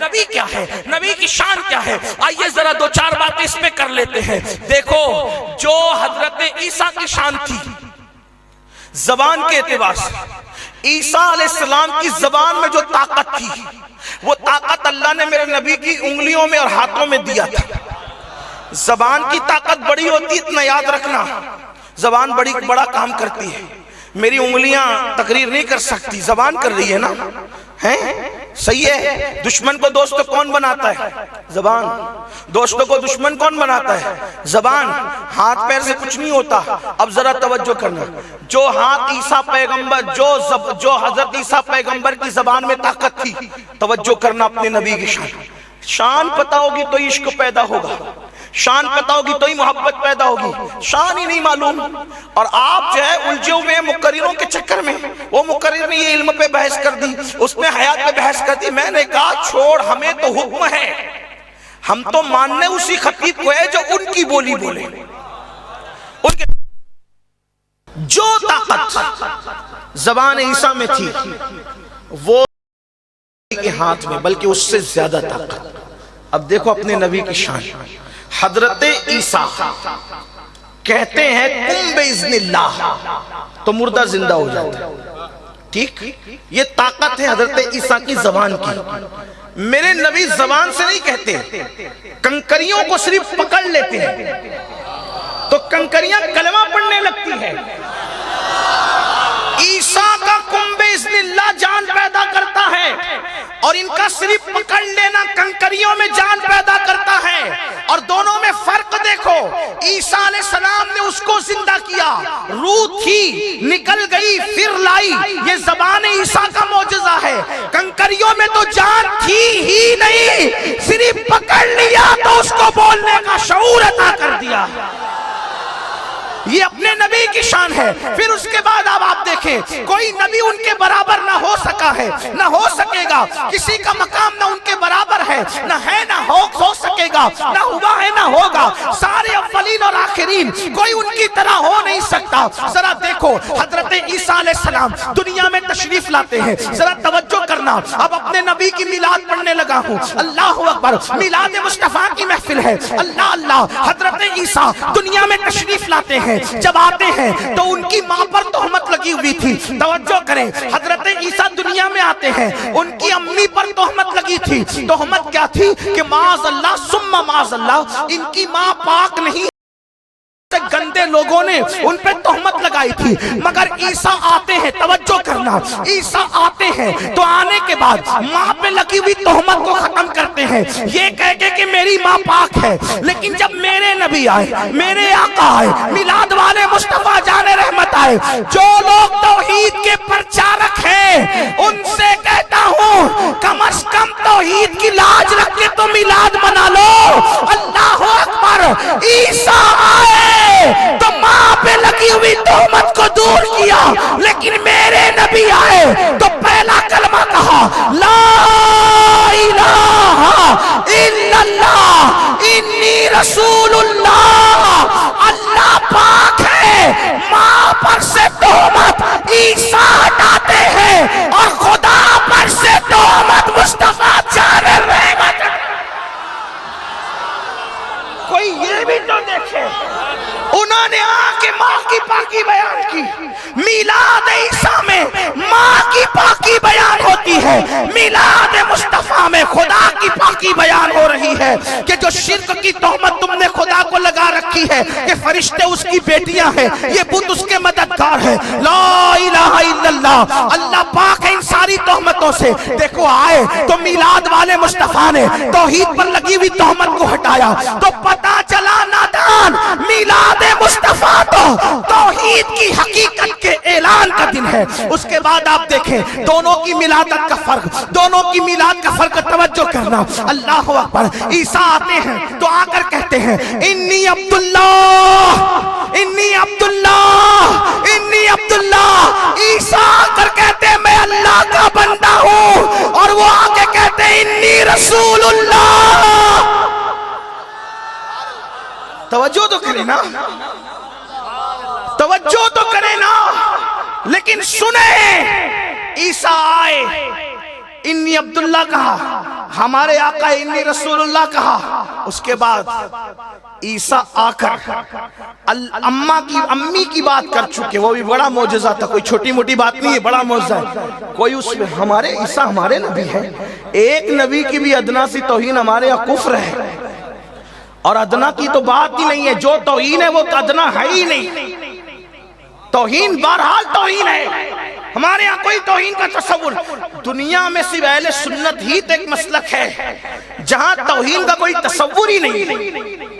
نبی کیا ہے، نبی کی شان کیا ہے؟ آئیے ذرا دو چار باتیں اس پہ کر لیتے ہیں۔ دیکھو جو حضرت عیسیٰ کی شان تھی زبان کے اعتبار سے، عیسیٰ علیہ السلام کی زبان میں جو طاقت تھی وہ طاقت اللہ نے میرے نبی کی انگلیوں میں اور ہاتھوں میں دیا تھا۔ زبان کی طاقت بڑی ہوتی، اتنا یاد رکھنا، زبان بڑا کام کرتی ہے۔ میری انگلیاں تقریر نہیں کر سکتی، زبان کر رہی ہے نا، صحیح ہے۔ دشمن کو دوست کون بناتا ہے؟ زبان۔ دوستوں کو دشمن کون بناتا ہے؟ زبان۔ ہاتھ پیر سے کچھ نہیں ہوتا۔ اب ذرا توجہ کرنا، جو ہاتھ عیسیٰ پیغمبر جو حضرت عیسیٰ پیغمبر کی زبان میں طاقت تھی، توجہ کرنا اپنے نبی کی شان پتہ ہوگی تو عشق پیدا ہوگا، شان پتہ ہوگی تو ہی محبت پیدا ہوگی۔ شان ہی نہیں معلوم اور آپ جو ہے الجھے ہوئے مقرروں کے چکر میں، وہ مقرر نے یہ علم پہ بحث کر دی، اس میں حیات پہ بحث کر دی۔ میں نے کہا چھوڑ، ہمیں تو حکم ہے، ہم تو ماننے اسی خطیب کو ہے جو ان کی بولی بولے۔ ان کے جو طاقت زبان عیسیٰ میں تھی وہ کے ہاتھ میں، بلکہ اس سے زیادہ طاقت۔ اب دیکھو اپنے نبی کی شان۔ حضرت عیسیٰ کہتے ہیں کن باذن اللہ تو مردہ زندہ ہو جاتا ہے، ٹھیک؟ یہ طاقت ہے حضرت عیسیٰ کی زبان کی۔ میرے نبی زبان سے نہیں کہتے، کنکریوں کو صرف پکڑ لیتے ہیں تو کنکریاں کلمہ پڑھنے لگتی ہیں۔ عیسیٰ کا کن باذن اللہ جان پیدا کرتا ہے اور ان کا صرف پکڑ لینا کنکریوں میں جان پیدا کرتا ہے۔ اور دونوں میں فرق دیکھو، عیسیٰ علیہ السلام نے اس کو زندہ کیا، روح تھی نکل گئی پھر لائی، یہ زبان عیسیٰ کا معجزہ ہے۔ کنکریوں میں تو جان تھی ہی نہیں، صرف پکڑ لیا تو اس کو بولنے کا شعور عطا کر دیا۔ یہ اپنے نبی کی شان ہے۔ پھر اس کے بعد اب آپ دیکھیں، کوئی نبی ان کے برابر نہ ہو سکا ہے، نہ ہو سکے گا، کسی کا مقام نہ ان کے برابر ہے، نہ ہے نہ ہو سکے گا، نہ ہوا ہے نہ ہوگا۔ سارے اولین اور آخرین، کوئی ان کی طرح ہو نہیں سکتا۔ ذرا دیکھو حضرت عیسیٰ علیہ السلام دنیا میں تشریف لاتے ہیں، ذرا توجہ کرنا۔ اب اپنے نبی کی میلاد پڑھنے لگا ہوں، اللہ اکبر، میلاد مصطفیٰ کی محفل ہے، اللہ اللہ۔ حضرت عیسیٰ دنیا میں تشریف لاتے ہیں، جب آتے ہیں تو ان کی ماں پر تہمت لگی ہوئی تھی، توجہ کریں، حضرت عیسیٰ دنیا میں آتے ہیں، ان کی امی پر تہمت لگی تھی۔ تہمت کیا تھی کہ معاذ اللہ ثم معاذ اللہ، ان کی ماں پاک نہیں، گندے لوگوں نے ان پہ تہمت لگائی تھی۔ مگر عیسیٰ آتے ہیں، توجہ کرنا، عیسیٰ آتے ہیں تو آنے کے بعد ماں پہ لگی ہوئی تہمت کو ختم کرتے ہیں، یہ کہہ کے کہ میری ماں پاک ہے۔ لیکن جب میرے نبی آئے، میرے آقا آئے، میلاد والے مصطفیٰ جان رحمت آئے، جو لوگ توحید کے پرچارک ہیں ان سے کہتا ہوں کم از کم توحید کی لاج رکھ کے تو میلاد منا لو۔ اللہ اکبر، عیسیٰ آئے تو ماں پہ لگی ہوئی تہمت کو دور کیا، لیکن میرے نبی آئے تو پہلا کلمہ کہا لا الہ الا اللہ انی رسول اللہ۔ اللہ پاک ہے، ماں پر سے تہمت عیسیٰ ہٹاتے ہیں اور خدا پر سے تہمت مصطفیٰ جان رحمت۔ کوئی یہ بھی تو دیکھے، انہوں نے آ کے ماں کی پاکی بیان کی۔ میلاد عیسیٰ میں ماں کی پاکی بیان ہوتی ہے، میلاد مصطفیٰ میں خدا کی پاکی بیان ہو رہی ہے کہ جو شرک کی تہمت تم نے خدا کو لگا رکھی ہے کہ فرشتے اس کی بیٹیاں ہیں، یہ بت اس کے مددگار ہے، لا الہ الا اللہ، اللہ پاک ہے ان ساری تہمتوں سے۔ دیکھو آئے تو میلاد والے مصطفیٰ نے توحید پر لگی ہوئی تہمت کو ہٹایا تو پتہ چلا نادان، میلاد مصطفیٰ تو توحید کی حقیقت کے اعلان کا دن ہے۔ اس کے بعد آپ دیکھیں دونوں کی میلادت کا فرق، دونوں کی میلاد کا فرق، توجہ کرنا، اللہ اکبر۔ عیسیٰ آتے ہیں تو آ کر کہتے ہیں انی عبداللہ، انی عبداللہ، انی عبداللہ۔ عیسیٰ آ کر کہتے ہیں میں اللہ کا بندہ ہوں، اور وہ آ کے کہتے ہیں انی رسول اللہ۔ توجہ تو کریں نا، توجہ تو کریں نا، لیکن سنیں، عیسیٰ آئے انی عبداللہ کہا، ہمارے آقا انی رسول اللہ کہا، اس کے بعد عیسیٰ آ کر امی کی بات کر چکے، وہ بھی بڑا معجزہ تھا، کوئی چھوٹی موٹی بات نہیں ہے، بڑا معجزہ ہے۔ کوئی اس میں ہمارے عیسیٰ ہمارے نبی ہے، ایک نبی کی بھی ادنا سی توہین ہمارے یہاں کفر ہے، اور ادنا کی تو بات ہی نہیں ہے، جو توہین ہے وہ ادنا ہے ہی نہیں، توہین بہرحال توہین ہے، ہمارے یہاں کوئی توہین کا تصور، دنیا میں صرف اہل سنت ہی ایک مسلک ہے جہاں توہین کا کوئی تصور ہی نہیں،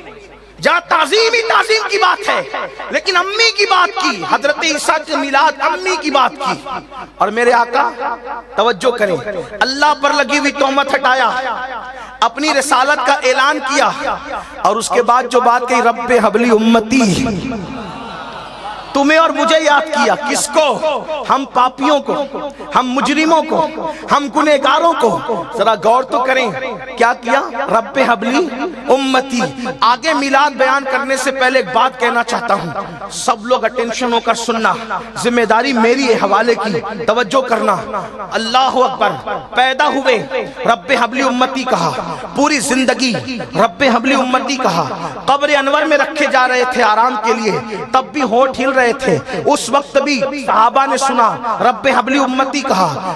جہاں تعظیم ہی تعظیم کی بات ہے، لیکن امی کی بات کی، حضرت عیسیٰ کے میلاد امی کی بات کی۔ اور میرے آقا توجہ کریں، اللہ پر لگی ہوئی تہمت ہٹایا، اپنی رسالت کا اعلان کیا، اور اس کے بعد جو بات کہی، رب حبلی امتی، تمہیں اور مجھے یاد کیا، کس کو؟ ہم پاپیوں کو، ہم مجرموں کو، ہم گنہگاروں کو۔ ذرا غور تو کریں کیا کیا، رب حبلی امتی۔ آگے میلاد بیان کرنے سے پہلے ایک بات کہنا چاہتا ہوں، سب لوگ اٹینشن ہو کر سننا، ذمہ داری میری ہے حوالے کی، توجہ کرنا۔ اللہ اکبر، پیدا ہوئے رب حبلی امتی کہا، پوری زندگی رب حبلی امتی کہا، قبر انور میں رکھے جا رہے تھے آرام کے لیے، تب بھی ہونٹ ہل رہے تھے، اس وقت بھی صحابہ نے سنا رب حبلی امتی کہا،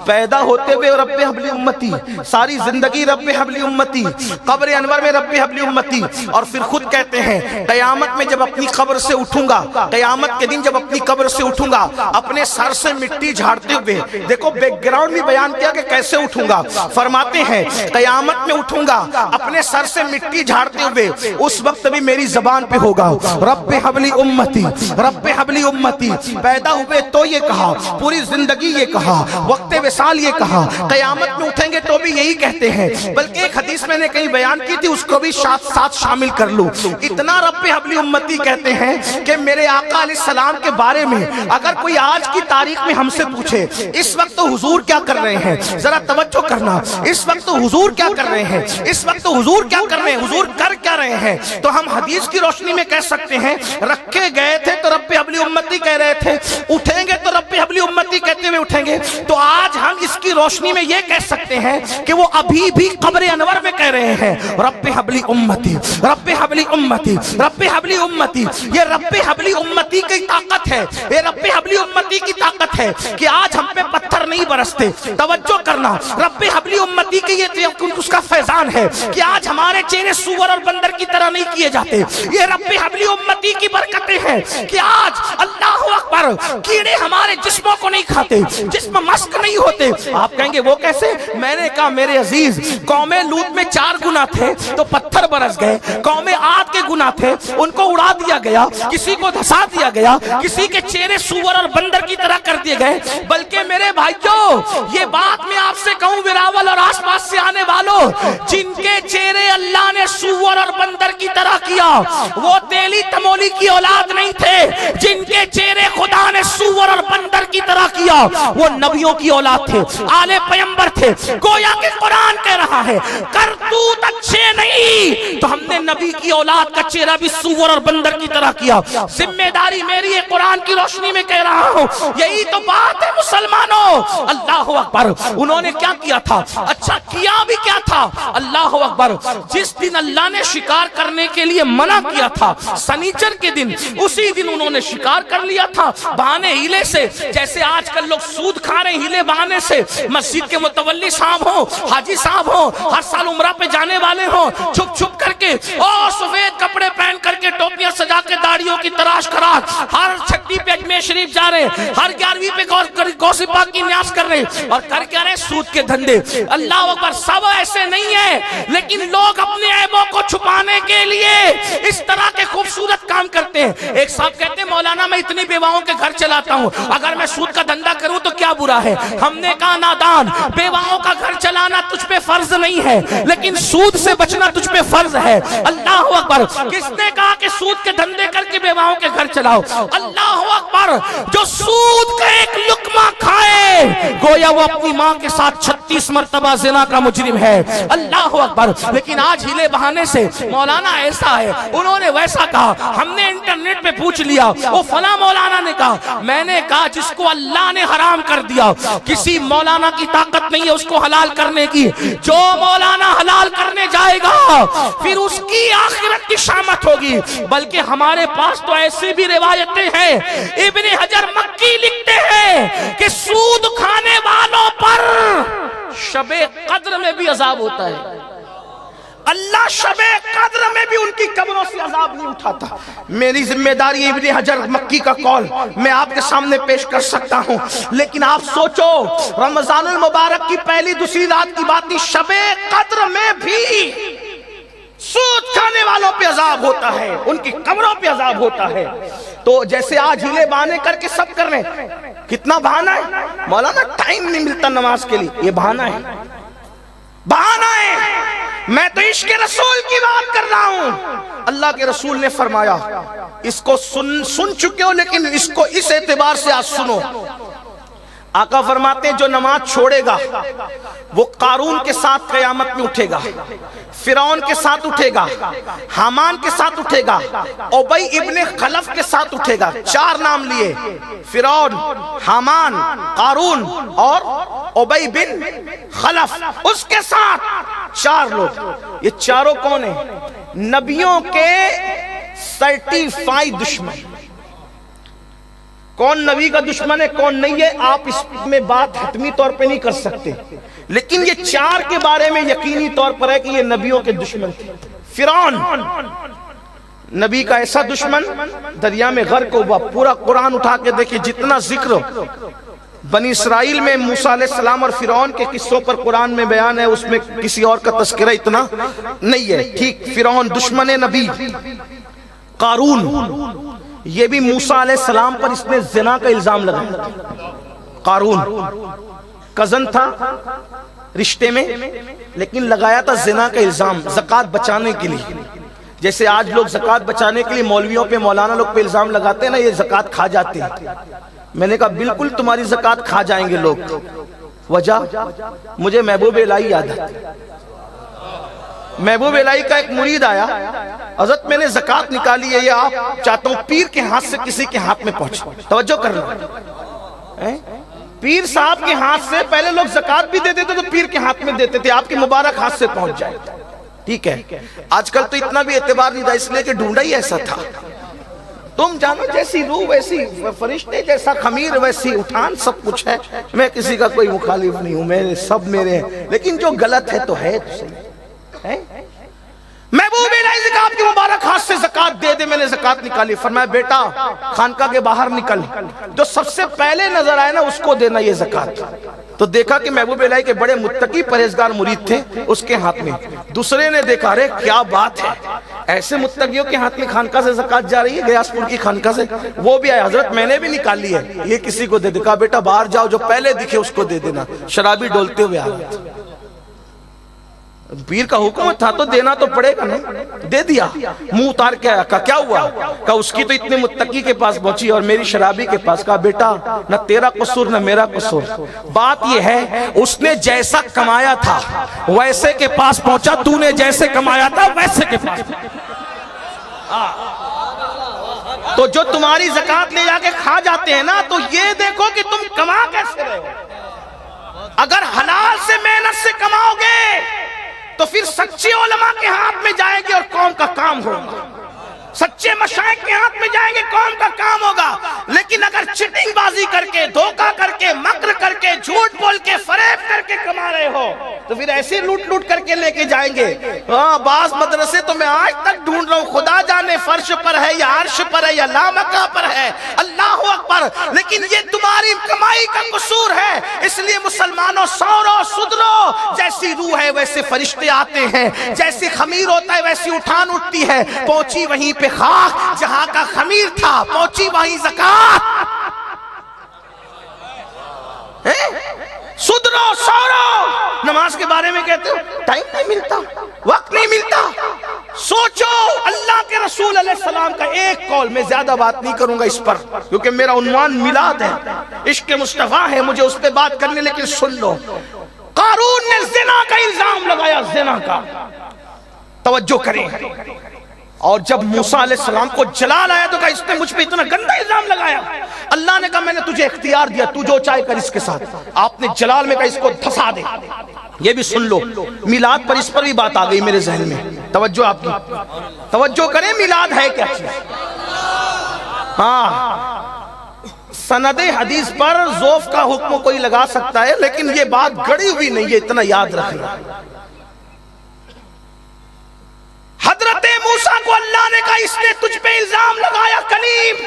پیدا ہوتے ہوئے رب حبلی امتی، ساری زندگی رب حبلی امتی، قبر انور میں رب حبلی امتی، اور پھر خود کہتے ہیں قیامت میں جب اپنی قبر سے اٹھوں گا، قیامت کے دن جب اپنی قبر سے اٹھوں گا، اپنے سر سے مٹی جھاڑتے ہوئے، دیکھو بیک گراؤنڈ بھی بیان کیا کہ کیسے اٹھوں گا، فرماتے ہیں قیامت میں اٹھوں گا اپنے سر سے مٹی جھاڑتے ہوئے، اس وقت بھی میری زبان پہ ہوگا رب حبلی امتی، رب حبلی امتی۔ پیدا ہوئے تو یہ کہا، پوری زندگی یہ کہا، وقت وصال یہ کہا، قیامت میں اٹھیں گے تو بھی یہی کہتے ہیں، بلکہ ایک حدیث میں نے کہیں بیان کی تھی، اس کو بھی ساتھ شامل کر لوں۔ اتنا رب حبلی امتی کہتے ہیں کہ میرے آقا علیہ السلام کے بارے میں اگر کوئی آج کی تاریخ میں ہم سے پوچھے اس وقت حضور کیا کر رہے ہیں، ذرا توجہ کرنا، اس وقت حضور کیا کر رہے ہیں، اس وقت حضور کیا کر رہے ہیں، حضور کر کیا رہے ہیں، تو ہم حدیث کی روشنی میں کہہ سکتے ہیں رکھے گئے تھے تو رب حبلی امتی کہہ رہے تھے، اٹھیں گے تو رب حبلی امتی کہتے ہوئے اٹھیں گے، تو آج ہم اس کی روشنی میں یہ کہہ سکتے ہیں کہ وہ ابھی بھی قبر انور میں کہہ رہے ہیں رب حبلی امتی، رب حبلی امتی، رب حبلی امتی۔ یہ رب حبلی امتی کی طاقت ہے، یہ رب حبلی امتی کی طاقت ہے کہ آج ہم پہ پتھر نہیں برستے، توجہ کرنا، رب حبلی امتی کی یہ اس کا فیضان ہے کہ آج ہمارے چہرے سور اور بندر کی طرح نہیں کیے جاتے، یہ رب حبلی امتی کی برکتیں ہیں کہ آج اللہ اکبر کیڑے ہمارے جسموں کو نہیں کھاتے، جسم مسک نہیں ہوتے۔ آپ کہیں گے وہ کیسے؟ میں نے کہا میرے عزیز، قوم لوط میں 4 گناہ تھے تو پتھر برس گئے، قوم عاد کے گناہ تھے ان کو اڑا دیا گیا، کسی کو دھسا دیا گیا، کسی کے چہرے سور اور بندر کی طرح کر دیے گئے، بلکہ میرے بھائیوں یہ بات میں آپ سے کہوں وراول اور آس پاس سے آنے والوں، جن کے چہرے اللہ نے سور اور بندر کی طرح کیا وہ تیلی تمولی کی اولاد نہیں تھے، جن کے چہرے خدا نے سور اور بندر کی طرح کیا وہ نبیوں کی اولاد تھے، آل پیمبر تھے۔ گویا کہ قرآن کہہ رہا ہے کرتوت اچھے نہیں تو ہم نے نبی کی اولاد کا چہرہ بھی سور اور بندر کی طرح کیا۔ ذمہ داری میری ہے، قرآن کی روشنی میں کہہ رہا ہوں، یہی تو بات ہے مسلمانوں۔ اللہ اکبر، انہوں نے کیا کیا تھا؟ اچھا کیا بھی کیا تھا؟ اللہ اکبر، جس دن اللہ نے شکار کرنے کے لیے منع کیا تھا سنیچر کے دن، اسی دن انہوں نے شکار کر لیا تھا بہانے ہیلے سے، جیسے آج کل لوگ سود کھا رہے ہیں ہیلے بہانے سے۔ مسجد کے متولی صاحب ہوں، حاجی صاحب ہوں، ہر سال عمرہ پہ جانے والے ہوں، چھپ چھپ کر کے اور سفید کپڑے پہن کر کے ٹوپیاں سجا کے داڑیوں کی تراش خراش، ہر چھٹی پہ اجمیر شریف جا رہے ہیں، ہر 11ویں پہ غوث پاک کی نیاز کر رہے ہیں، اور کر کیا رہے؟ سود کے دھندے۔ اللہ اکبر، سب ایسے نہیں ہے، لیکن لوگ اپنے عیبوں کو چھپانے کے لیے اس طرح کے خوبصورت کام کرتے ہیں۔ ایک صاحب کہتے ہیں مولانا میں اتنی بیواؤں کے گھر چلاتا ہوں، اگر میں سود کا دھندا کروں تو کیا برا ہے؟ ہم نے کہا نادان، بیواؤں کا گھر چلانا تجھ پہ فرض نہیں ہے، لیکن سود سے بچنا تجھ پہ فرض ہے۔ اللہ اکبر، کس نے کہا کے سود کے دھندے کر کے بیواؤں کے گھر چلاؤ. اللہ اکبر. جو سود کا ایک لقمہ کھائے گویا وہ اپنی ماں کے ساتھ 36 مرتبہ زنا کا مجرم ہے. اللہ اکبر. لیکن آج ہیلے بہانے سے مولانا ایسا ہے, انہوں نے ویسا کہا, ہم نے انٹرنیٹ پہ پوچھ لیا, وہ فلاں مولانا نے کہا. میں نے کہا جس کو اللہ نے حرام کر دیا کسی مولانا کی طاقت نہیں ہے اس کو حلال کرنے کی. جو مولانا حلال کرنے جائے گا پھر اس کی آخرت کی شامت ہوگی. بلکہ ہمارے پاس تو ایسی بھی روایتیں ہیں, ابن حجر مکی لکھتے ہیں کہ سود کھانے والوں پر شب قدر میں بھی عذاب ہوتا ہے. اللہ شب قدر میں بھی ان کی قبروں سے عذاب نہیں اٹھاتا. میری ذمہ داری ابن حجر مکی کا قول میں آپ کے سامنے پیش کر سکتا ہوں, لیکن آپ سوچو رمضان المبارک کی پہلی دوسری رات کی بات نہیں, شب قدر میں بھی سود کھانے والوں پہ عذاب ہوتا ہے, ان کی قبروں پہ عذاب ہوتا ہے. تو جیسے آج ہیلے بہانے کر کے سب کر رہے ہیں, کتنا بہانا ہے مولانا, ٹائم نہیں ملتا نماز کے لیے, یہ بہانا ہے, بہانا ہے. میں تو عشق رسول کی بات کر رہا ہوں. اللہ کے رسول نے فرمایا, اس کو سن چکے ہو لیکن اس کو اس اعتبار سے آج سنو. آقا فرماتے ہیں جو نماز چھوڑے گا وہ قارون کے ساتھ قیامت میں اٹھے گا, فرعون کے ساتھ اٹھے گا, حامان کے ساتھ اٹھے گا, ابی ابن خلف کے ساتھ اٹھے گا. 4 نام لیے, فرعون, حامان, قارون اور ابی بن خلف. اس کے ساتھ 4 لوگ. یہ چاروں کون ہیں؟ نبیوں کے سرٹیفائیڈ دشمن. کون نبی کا دشمن ہے کون نہیں ہے آپ اس میں بات حتمی طور پہ نہیں کر سکتے, لیکن یہ 4 کے بارے میں یقینی طور پر ہے کہ یہ نبیوں کے دشمن تھے. فرعون نبی کا ایسا دشمن دریا میں غرق ہوا. پورا قرآن اٹھا کے دیکھیں, جتنا ذکر بنی اسرائیل میں موسیٰ علیہ السلام اور فرعون کے قصوں پر قرآن میں بیان ہے, اس میں کسی اور کا تذکرہ اتنا نہیں ہے. ٹھیک, فرعون دشمن نبی. قارون یہ بھی موسیٰ علیہ السلام پر اس نے زنا کا الزام لگایا. قارون کزن تھا رشتے میں, لیکن لگایا تھا زنا کا الزام زکوٰۃ بچانے کے لیے. جیسے آج لوگ زکوٰۃ بچانے کے لیے مولویوں پہ مولانا لوگ پہ الزام لگاتے ہیں نا, یہ زکوٰۃ کھا جاتے ہیں. میں نے کہا بالکل تمہاری زکوٰۃ کھا جائیں گے لوگ. وجہ مجھے محبوب الہی یاد ہے. محبوب الہی کا ایک مرید آیا, حضرت میں نے زکوٰۃ نکالی ہے, یہ آپ چاہتا ہوں پیر کے ہاتھ سے کسی کے ہاتھ میں پہنچے. توجہ کرنا, پیر صاحب کے ہاتھ سے پہلے لوگ زکوٰۃ بھی دیتے تھے تو پیر کے ہاتھ میں دیتے تھے, آپ کے مبارک ہاتھ سے پہنچ جائے. ٹھیک ہے, آج کل تو اتنا بھی اعتبار نہیں تھا, اس لیے کہ ڈھونڈا ہی ایسا تھا. تم جانو جیسی روح ویسی فرشتے, جیسا خمیر ویسی اٹھان, سب کچھ ہے. میں کسی کا کوئی مخالف نہیں ہوں, میرے سب میرے ہیں, لیکن جو غلط ہے تو ہے تو صحیح. محبوب الہی سے کہا آپ کے مبارک ہاتھ سے زکوٰۃ دے دے. میں نے زکوٰۃ نکالی. فرمایا بیٹا خانقاہ کے باہر نکل, جو سب سے پہلے نظر آئے نا اس کو دینا یہ زکوٰۃ. تو دیکھا کہ محبوب الہی کے بڑے متقی پرہیزگار مرید تھے, اس کے ہاتھ میں. دوسرے نے دیکھا, ارے کیا بات ہے, ایسے متقیوں کے ہاتھ میں خانقاہ سے زکوٰۃ جا رہی ہے, غیاث پور کی خانقاہ سے. وہ بھی آئے, حضرت میں نے بھی نکالی ہے, یہ کسی کو دے دے. کہا بیٹا باہر جاؤ, جو پہلے دکھے اس کو دے دینا. شرابی ڈولتے ہوئے آ رہے تھے. پیر کا حکم تھا تو دینا تو پڑے گا نا. دے دیا. منہ اتار کے آیا, کہا کیا ہوا؟ کہا اس کی تو اتنے متقی کے پاس پہنچی اور میری شرابی کے پاس. کہا بیٹا نہ تیرا قصور نہ میرا قصور, بات یہ ہے اس نے جیسا کمایا تھا ویسے کے پاس پہنچا, تو نے جیسے کمایا تھا ویسے کے پاس. تو جو تمہاری زکوٰۃ لے جا کے کھا جاتے ہیں نا, تو یہ دیکھو کہ تم کما کیسے رہے ہو. اگر حلال سے محنت سے کماؤ گے تو پھر سچے علماء کے ہاتھ میں جائیں گے اور قوم کا کام ہوگا. سچے مشائخ کے ہاتھ میں جائیں گے قوم کا کام ہوگا. لیکن اگر چٹنگ بازی کر کے, دھوکہ کر کے, مکر کر کے, جھوٹ بول کے, فریب کر کے کما رہے ہو تو پھر ایسے لوٹ کر کے لے کے جائیں گے. ہاں, بعض مدرسے تو میں آج تک ڈھونڈ رہا ہوں, خدا جانے فرش پر ہے یا عرش پر ہے یا لامکہ پر ہے. اللہ اکبر. لیکن یہ تمہاری کمائی کا قصور ہے. اس لیے مسلمانوں سورو سدھرو. جیسی روح ہے ویسے فرشتے آتے ہیں, جیسی خمیر ہوتا ہے ویسی اٹھان اٹھتی ہے. پہنچی وہیں پہ خاک جہاں کا خمیر تھا, پہنچی وہیں زکوٰۃ. سدھرو سورو. نماز کے بارے میں کہتے ہو ٹائم نہیں ملتا, وقت نہیں ملتا. سوچو اللہ کے رسول علیہ السلام کلام کا ایک قول، میں زیادہ بات نہیں کروں گا اس پر کیونکہ میرا عنوان میلاد ہے، عشق مصطفیٰ ہے، مجھے اس پہ بات کرنے، لیکن سن لو، قارون نے زنا کا الزام لگایا، زنا کا، توجہ کریں، اور جب موسیٰ علیہ السلام کو جلال آیا تو کہا اس نے مجھ پہ اتنا گندا الزام لگایا، اللہ نے کہا میں نے تجھے اختیار دیا، تو جو چاہے کر اس کے ساتھ، آپ نے جلال میں کہا اس کو دھسا دے۔ یہ بھی سن لو، میلاد پر اس پر بھی بات آ گئی میرے ذہن میں، توجہ آپ کی، توجہ کریں، میلاد ہے کیا چیز؟ ہاں، سند حدیث پر ذوف کا حکم کوئی لگا سکتا ہے، لیکن یہ بات گڑی ہوئی نہیں ہے، اتنا یاد رکھنا۔ حضرت موسیٰ کو اللہ نے کہا اس نے تجھ پہ الزام لگایا، کلیم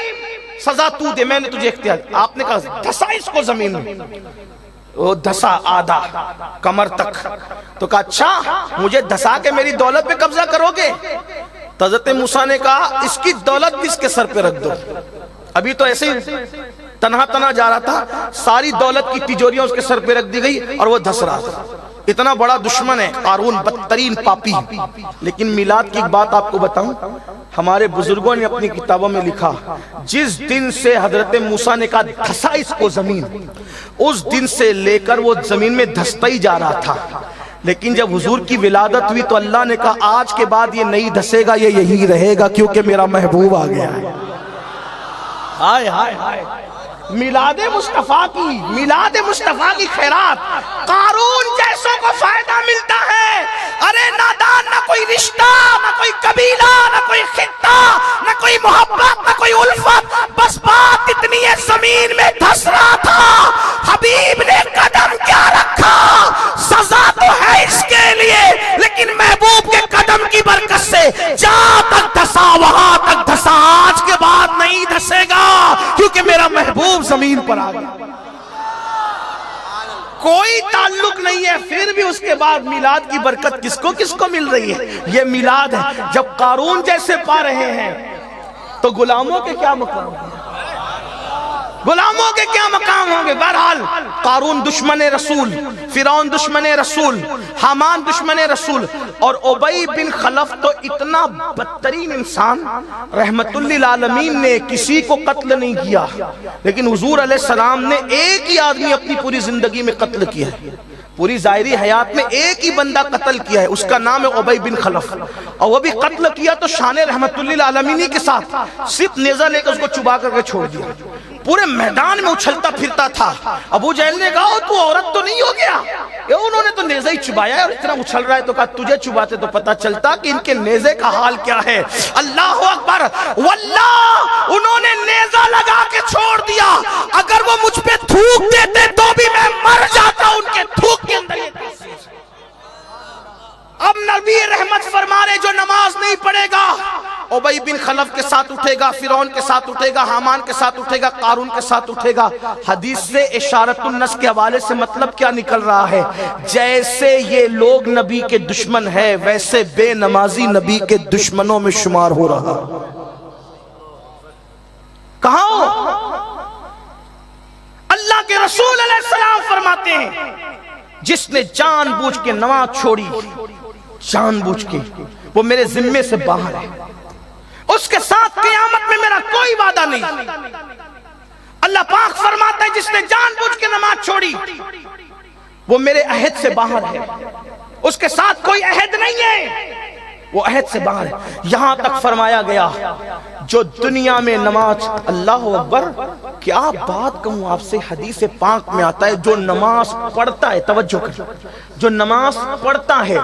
سزا تو دے، میں نے تجھے اختیار، آپ نے کہا دھسا اس کو زمین میں، وہ دھسا آدھا کمر تک، تو کہا اچھا مجھے دھسا کے میری دولت پہ قبضہ کرو گے؟ تو حضرت موسیٰ نے کہا اس کی دولت بھی اس کے سر پہ رکھ دو، ابھی تو ایسے ہی تنہا جا رہا تھا، ساری دولت کی تجوریاں اس کے سر پہ رکھ دی گئی اور وہ دھس رہا تھا۔ اتنا بڑا دشمن ہے قارون، بدترین پاپی۔ لیکن میلاد کی ایک بات آپ کو بتاؤں، ہمارے بزرگوں نے اپنی کتابوں میں لکھا، جس دن سے حضرت موسیٰ نے کہا دھسا اس کو زمین، اس دن سے لے کر وہ زمین میں دھستا ہی جا رہا تھا، لیکن جب حضور کی ولادت ہوئی تو اللہ نے کہا آج کے بعد یہ نہیں دھسے گا، یہ یہی رہے گا کیونکہ میرا محبوب آ گیا ہے۔ ہائے ہائے ہائے، میلاد مصطفیٰ کی، میلاد مصطفیٰ کی خیرات، قارون جیسوں کو فائدہ ملتا ہے، ارے نادان، نہ کوئی رشتہ، نہ کوئی قبیلہ، نہ کوئی خطہ، نہ کوئی محبت، نہ کوئی الفت، بس بات اتنی ہے زمین میں دھس رہا تھا، حبیب نے قدم کیا رکھا، سزا تو ہے اس کے لیے، لیکن محبوب کے قدم کی برکت سے جہاں تک دھسا وہاں تک دھسا، آج کے بعد نہیں دھسے گا کیونکہ میرا محبوب زمین پر آ گیا۔ کوئی تعلق نہیں ہے، پھر بھی اس کے بعد میلاد کی برکت کس کو مل رہی ہے؟ یہ میلاد ہے۔ جب قارون جیسے پا رہے ہیں تو غلاموں کے کیا مقام ہیں؟ غلاموں کے کیا مقام ہوں گے؟ بہرحال قارون دشمن رسول، فرعون دشمن رسول، حامان دشمن رسول، اور ابی بن خلف تو اتنا بدترین انسان، رحمت للعالمین نے کسی کو قتل نہیں کیا، لیکن حضور علیہ السلام نے ایک ہی آدمی اپنی پوری زندگی میں قتل کیا ہے، پوری ظاہری حیات میں ایک ہی بندہ قتل کیا ہے، اس کا نام ہے ابی بن خلف، اور وہ بھی قتل کیا تو شان رحمت للعالمین کے ساتھ، صرف نیزہ لے کر اس کو چبا کر کے چھوڑ دیا، پورے میدان میں اچھلتا پھرتا تھا۔ ابو جہل نے کہا تو عورت تو نہیں ہو گیا، انہوں نے تو نیزہ ہی چبایا ہے اور اتنا اچھل رہا ہے، تو کہا تجھے چباتے تو پتہ چلتا کہ ان کے نیزے کا حال کیا ہے۔ اللہ اکبر، واللہ انہوں نے نیزہ لگا کے چھوڑ دیا، اگر وہ مجھ پہ تھوک دیتے تو بھی میں مر جاتا ان کے تھوک کے اندر۔ اب نبی رحمت فرما رہے جو نماز نہیں پڑھے گا ابی بن خلف کے ساتھ اٹھے گا، فرعون کے ساتھ اٹھے گا، حامان کے ساتھ اٹھے گا، قارون کے ساتھ اٹھے گا۔ حدیث سے اشارت النص کے حوالے سے مطلب کیا نکل رہا ہے؟ جیسے یہ لوگ نبی کے دشمن ہے ویسے بے نمازی نبی کے دشمنوں میں شمار ہو رہا۔ کہاں ہو؟ اللہ کے رسول علیہ السلام فرماتے ہیں جس نے جان بوجھ کے نماز چھوڑی، جان بوجھ کے، وہ میرے ذمے سے باہر ہے، اس کے ساتھ قیامت میں میرا کوئی وعدہ نہیں۔ اللہ پاک فرماتا ہے جس نے جان بوجھ کے نماز چھوڑی وہ میرے عہد سے باہر ہے، اس کے ساتھ کوئی عہد نہیں ہے، وہ عہد سے باہر ہے۔ یہاں تک فرمایا گیا جو دنیا میں نماز، اللہ اکبر، کیا بات کہوں آپ سے، حدیث پاک میں آتا ہے جو نماز پڑھتا ہے، توجہ کر، جو نماز پڑھتا ہے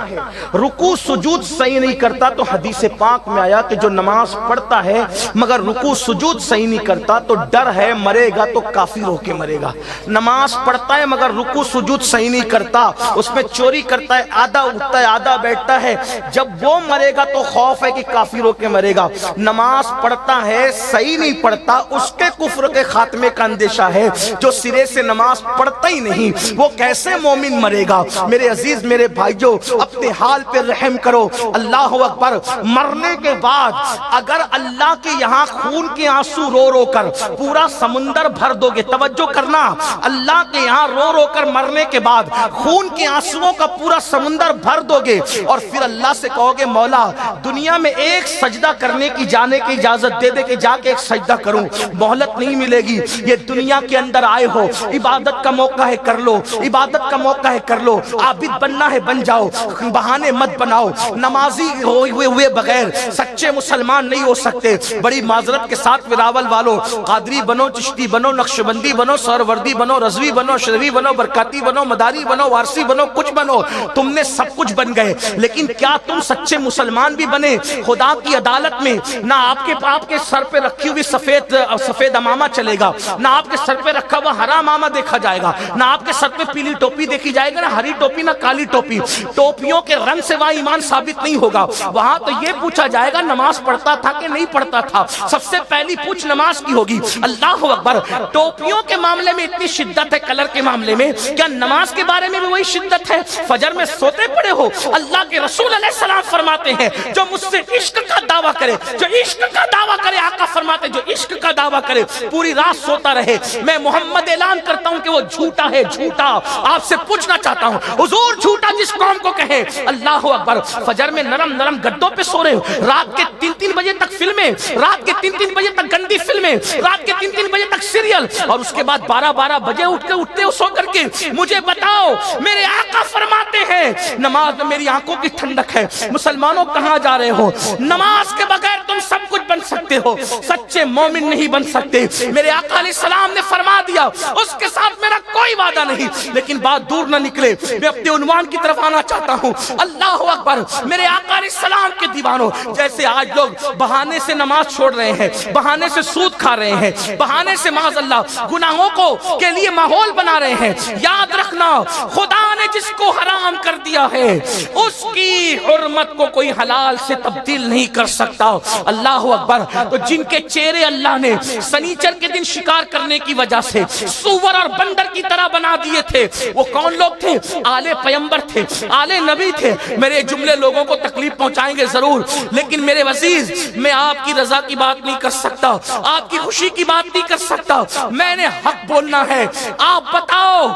رکوع سجود صحیح نہیں کرتا، تو حدیث پاک میں آیا کہ جو نماز پڑھتا ہے مگر رکوع سجود صحیح نہیں کرتا تو ڈر ہے مرے گا تو کافر ہو کے مرے گا۔ نماز پڑھتا ہے مگر رکوع سجود صحیح نہیں کرتا، اس میں چوری کرتا ہے، آدھا اٹھتا ہے آدھا بیٹھتا ہے، جب وہ مرے گا تو خوف ہے کہ کافر ہو کے مرے گا۔ نماز پڑھتا ہے صحیح نہیں پڑھتا، اس کے کفر کے خاتمے کا اندیشہ ہے۔ جو سرے سے نماز پڑھتا ہی نہیں وہ کیسے مومن مرے گا؟ میرے عزیز، میرے بھائیو، اپنے حال پہ رحم کرو۔ اللہ اکبر، مرنے کے بعد اگر اللہ کے یہاں خون کے آنسو رو رو کر پورا سمندر بھر دو گے، توجہ کرنا، اللہ کے یہاں رو رو کر مرنے کے بعد خون کے آنسوؤں کا پورا سمندر بھر دو گے اور پھر اللہ سے کہو گے مولا دنیا میں ایک سجدہ کرنے کی جانے کی اجازت اجازت دے دے کہ جا کے ایک سجدہ کروں، مہلت نہیں ملے گی۔ یہ دنیا کے اندر آئے ہو، عبادت کا موقع ہے کر لو، عبادت کا موقع ہے کر لو، عابد بننا ہے بن جاؤ، بہانے مت بناؤ۔ نمازی ہوئے بغیر سچے مسلمان نہیں ہو سکتے۔ بڑی معذرت کے ساتھ وراول والو، قادری بنو، چشتی بنو، نقشبندی بنو، سہروردی بنو، رضوی بنو، شروی بنو، برکاتی بنو، مداری بنو، وارسی بنو، کچھ بنو، تم نے سب کچھ بن گئے، لیکن کیا تم سچے مسلمان بھی بنے؟ خدا کی عدالت میں نہ آپ کے سر پہ رکھی ہوئی سفید امامہ چلے گا، نہ آپ کے سر پہ رکھا ہوا ہرا امامہ دیکھا جائے گا، نہ آپ کے سر پہ پیلی ٹوپی دیکھی جائے گا، نہ ہری ٹوپی نہ کالی ٹوپی۔ ٹوپیوں کے رنگ سے وہاں ایمان ثابت نہیں ہوگا۔ وہاں تو یہ پوچھا جائے گا نماز پڑھتا تھا کہ نہیں پڑھتا تھا، سب سے پہلی پوچھ نماز کی ہوگی۔ اللہ اکبر۔ ٹوپیوں کے معاملے میں اتنی شدت ہے، کلر کے معاملے میں، کیا نماز کے بارے میں بھی وہی شدت ہے؟ فجر میں سوتے پڑے ہو، اللہ کے رسول علیہ السلام فرماتے ہیں جو مجھ سے عشق کا دعویٰ کرے، جو عشق کا دعویٰ کرے، آقا فرماتے جو عشق کا دعویٰ کرے پوری رات سوتا رہے، میں محمد اعلان کرتا ہوں کہ وہ جھوٹا ہے، جھوٹا۔ آپ سے پوچھنا چاہتا ہوں حضور جھوٹا جس قوم کو کہے۔ اللہ اکبر۔ فجر میں نرم نرم گدوں پہ سو رہے ہو، رات کے 3 بجے تک فلمیں، رات کے 3 بجے تک گندی فلمیں، رات کے 3 بجے تک سیریل، اور اس کے بعد 12 بجے اٹھتے ہو سو کر کے مجھے بتاؤ، میرے آقا فرماتے ہیں نماز میں میری آنکھوں کی ٹھنڈک ہے۔ مسلمانوں کہاں جا رہے ہو؟ نماز کے بغیر تم سب کچھ بن سکتے ہو، سچے مومن نہیں بن سکتے۔ میرے آقا علیہ السلام نے فرما دیا اس کے ساتھ میرا کوئی وعدہ نہیں، لیکن بات دور نہ نکلے، میں اپنے عنوان کی طرف آنا چاہتا ہوں۔ اللہ اکبر۔ میرے آقا علیہ السلام کے دیوانوں، جیسے آج لوگ بہانے سے نماز چھوڑ رہے ہیں، بہانے سے سود کھا رہے ہیں، بہانے سے معاذ اللہ گناہوں کو کے لیے ماحول بنا رہے ہیں، یاد رکھنا خدا نے جس کو حرام کر دیا ہے اس کی حرمت کو کوئی حلال سے تبدیل نہیں کر سکتا۔ اللہ اکبر۔ تو جن کے چہرے اللہ نے سنیچر کے دن شکار کرنے کی وجہ سے سور اور بندر کی طرح بنا دیے تھے، وہ کون لوگ تھے؟ آل پیمبر تھے، آل نبی تھے۔ میرے جملے لوگوں کو تکلیف پہنچائیں گے ضرور، لیکن میرے عزیز میں آپ کی رضا کی بات نہیں کر سکتا، آپ کی خوشی کی بات نہیں کر سکتا، میں نے حق بولنا ہے۔ آپ بتاؤ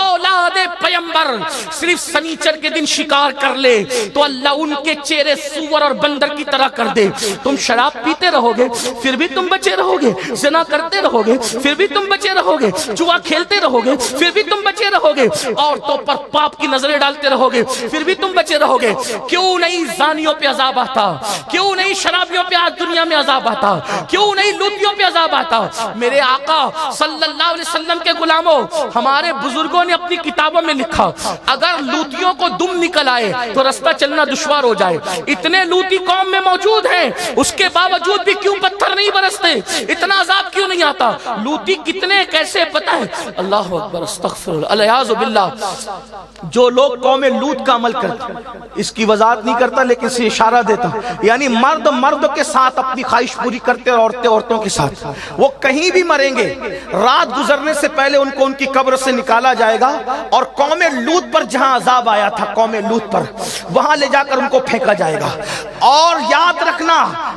اولاد پیمبر صرف سنیچر کے دن شکار کر لے تو اللہ ان کے چہرے سور اور بندر کی طرح کر دے، تم شراب پیتے رہو گے پھر بھی تم بچے رہو گے، زنا کرتے رہو گے پھر بھی تم بچے رہو گے، جوا کھیلتے رہو گے پھر بھی تم بچے رہو گے، عورتوں پر پاپ کی نظریں ڈالتے رہو گے پھر بھی تم بچے رہو گے۔ کیوں نہیں زانیوں پہ عذاب آتا؟ کیوں نہیں شرابیوں پہ آج دنیا میں عذاب آتا؟ کیوں نہیں لوٹیوں پہ عذاب آتا؟ میرے آقا صلی اللہ علیہ وسلم کے غلاموں، ہمارے بزرگوں نے اپنی کتابوں میں لکھا اگر لوٹیوں کو دم نکل آئے تو رستہ چلنا دشوار ہو جائے۔ اتنے لوٹی قوم میں موجود ہیں، اس کے باوجود بھی کیوں پتھر نہیں برستے؟ اتنا عذاب کیوں نہیں آتا؟ لوٹی کتنے کیسے پتہ ہے؟ اللہ اکبر، استغفر اللہ، الیاذ باللہ۔ جو لوگ قوم لوط کا عمل کرتے، اس کی وضاحت نہیں کرتا لیکن اسے اشارہ دیتا، یعنی مرد کے ساتھ اپنی خواہش پوری کرتے اور عورتوں کے ساتھ، وہ کہیں بھی مریں گے، رات گزرنے سے پہلے ان کو ان کی قبر سے نکالا جائے گا، اور قوم لوط پر جہاں عذاب آیا تھا، قوم لوط پر، وہاں لے جا کر ان کو پھینکا جائے گا۔ اور یاد رکھنا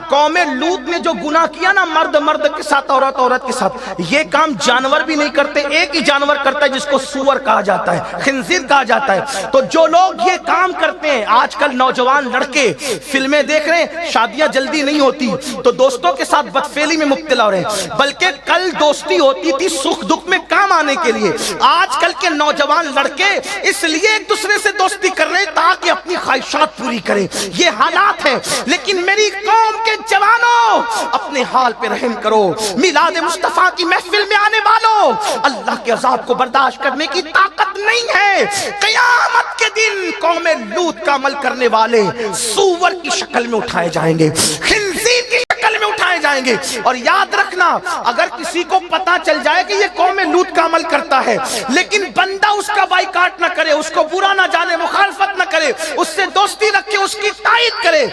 قوم لوط نے جو گناہ کیا نا، مرد کے ساتھ، عورت کے ساتھ، یہ کام جانور بھی نہیں کرتے، ایک ہی جانور کرتا ہے جس کو سور کہا جاتا ہے، خنزیر کہا جاتا ہے۔ تو جو لوگ یہ کام کرتے ہیں، آج کل نوجوان لڑکے فلمیں دیکھ رہے ہیں، شادیاں جلدی نہیں ہوتی تو دوستوں کے ساتھ بدفعلی میں مبتلا ہو رہے ہیں، بلکہ کل دوستی ہوتی تھی سکھ دکھ میں کام آنے کے لیے۔ آج کل کے نوجوان لڑکے اس لیے ایک دوسرے سے دوستی کر رہے ہیں تاکہ اپنی خواہشات پوری کریں، یہ حالات ہیں۔ لیکن میری قوم کے جوانوں، اپنے حال پہ رحم کرو۔ میلاد مصطفیٰ کی محفل میں آنے والوں، اللہ کے عذاب کو برداشت کرنے کی طاقت نہیں ہے۔ قیامت کے دن قوم لوط کا عمل کرنے والے سور کی شکل میں اٹھائے جائیں گے، خنزیر کی شکل میں اٹھائے جائیں گے۔ اور یاد رکھنا اگر کسی کو پتا چل جائے کہ یہ قوم لوط کا عمل کرتا ہے، لیکن بندہ اس کا بائیکاٹ نہ کرے، اس کو برا نہ جانے، مخالفت نہ کرے، اس سے دوستی رکھے، اس کی تائید کرے،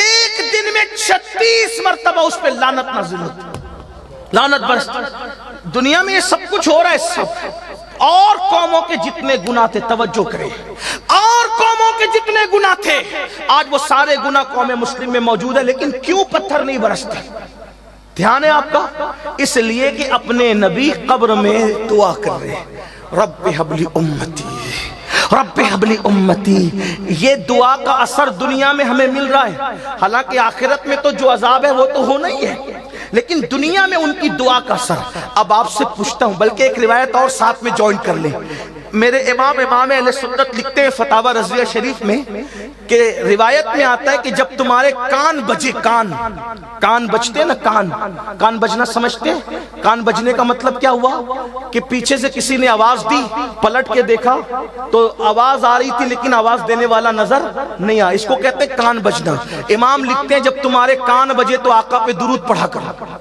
ایک دن میں 36 مرتبہ اس پہ لعنت نازل ہوتی، لعنت برستی۔ دنیا میں یہ سب کچھ ہو رہا ہے، سب اور قوموں کے جتنے گناہ تھے، توجہ کریں، اور قوموں کے جتنے گناہ تھے، آج وہ سارے گناہ قوم مسلم میں موجود ہے، لیکن کیوں پتھر نہیں برستے؟ دھیان ہے آپ کا؟ اس لیے کہ اپنے نبی قبر میں دعا کر رہے، رب حب لی امتی، رب حب لی امتی۔ یہ دعا کا اثر دنیا میں ہمیں مل رہا ہے، حالانکہ آخرت میں تو جو عذاب ہے وہ تو ہونا ہی ہے، لیکن دنیا میں ان کی دعا کا اثر. اب آپ سے پوچھتا ہوں، بلکہ ایک روایت اور ساتھ میں جوائن کر لیں. میرے امام اہل سنت لکھتے ہیں فتاوی رضویہ شریف میں کہ روایت میں آتا ہے کہ جب تمہارے کان بجے، کان بجتے نا، کان بجنا سمجھتے ہیں؟ کان بجنے کا مطلب کیا ہوا کہ پیچھے سے کسی نے آواز دی، پلٹ کے دیکھا تو آواز آ رہی تھی لیکن آواز دینے والا نظر نہیں آیا. اس کو کہتے ہیں کان بجنا. امام لکھتے ہیں جب تمہارے کان بجے تو آقا پہ درود پڑھا کرو.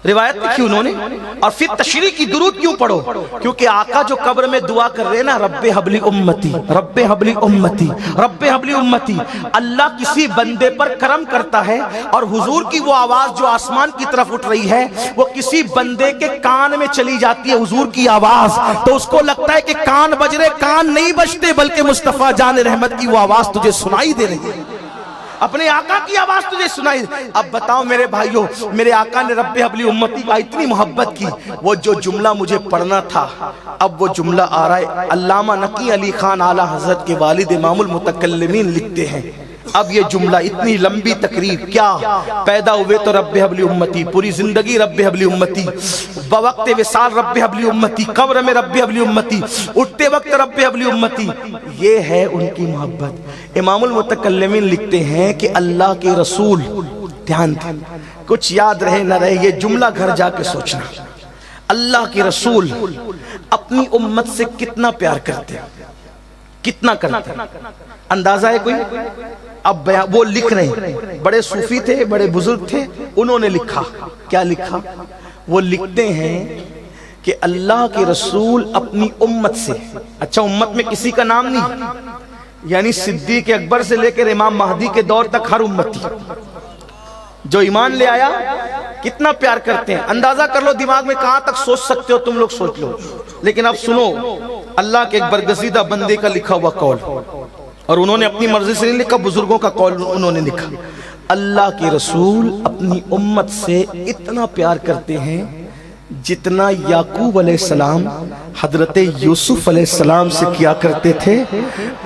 روایت لکھی انہوں نے. اور پھر تشریح کی، درود کیوں پڑھو؟ کیونکہ آقا جو قبر میں دعا کر رہے نا، رب حبلی امتی، رب حبلی امتی، رب حبلی امتی. اللہ کسی بندے پر کرم کرتا ہے اور حضور کی وہ آواز جو آسمان کی طرف اٹھ رہی ہے وہ کسی بندے کے کان میں چلی جاتی ہے، حضور کی آواز. تو اس کو لگتا ہے کہ کان بج رہے، کان نہیں بجتے بلکہ مصطفیٰ جان رحمت کی وہ آواز تجھے سنائی دے رہی ہے، اپنے آقا کی آواز تجھے سنائی. اب بتاؤ میرے بھائیوں، میرے آقا نے رب حبلی امتی کا اتنی محبت کی. وہ جو جملہ مجھے پڑھنا تھا اب وہ جملہ آ رہا ہے. علامہ نقی علی خان اعلیٰ حضرت کے والد امام المتکلمین لکھتے ہیں، اب یہ جملہ اتنی لمبی تقریر کیا، پیدا ہوئے تو رب حبلی امتی، پوری زندگی رب حبلی امتی، بوقت وصال رب حبلی امتی، قبر میں رب حبلی امتی، اٹھتے وقت رب حبلی امتی. یہ ہے ان کی محبت. امام المتکلمین لکھتے ہیں کہ اللہ کے رسول، دھیان دیں، کچھ یاد رہے نہ رہے یہ جملہ گھر جا کے سوچنا، اللہ کے رسول اپنی امت سے کتنا پیار کرتے ہیں، کتنا کرتے ہیں. اندازہ ہے کوئی؟ اب وہ لکھ رہے ہیں، بڑے صوفی تھے، بڑے بزرگ تھے، انہوں نے لکھا. کیا لکھا؟ وہ لکھتے ہیں کہ اللہ کے رسول اپنی امت سے، اچھا امت میں کسی کا نام نہیں، یعنی صدیق اکبر سے لے کر امام مہدی کے دور تک ہر امتی جو ایمان لے آیا کتنا پیار کرتے ہیں. اندازہ کر لو دماغ میں کہاں تک سوچ سکتے ہو تم لوگ، سوچ لو. لیکن اب سنو اللہ کے ایک برگزیدہ بندے کا لکھا ہوا قول، اور انہوں نے اپنی مرضی سے نہیں لکھا، بزرگوں کا قول انہوں نے لکھا. اللہ کے رسول اپنی امت سے اتنا پیار کرتے ہیں جتنا یعقوب علیہ السلام حضرت یوسف علیہ السلام سے کیا کرتے تھے،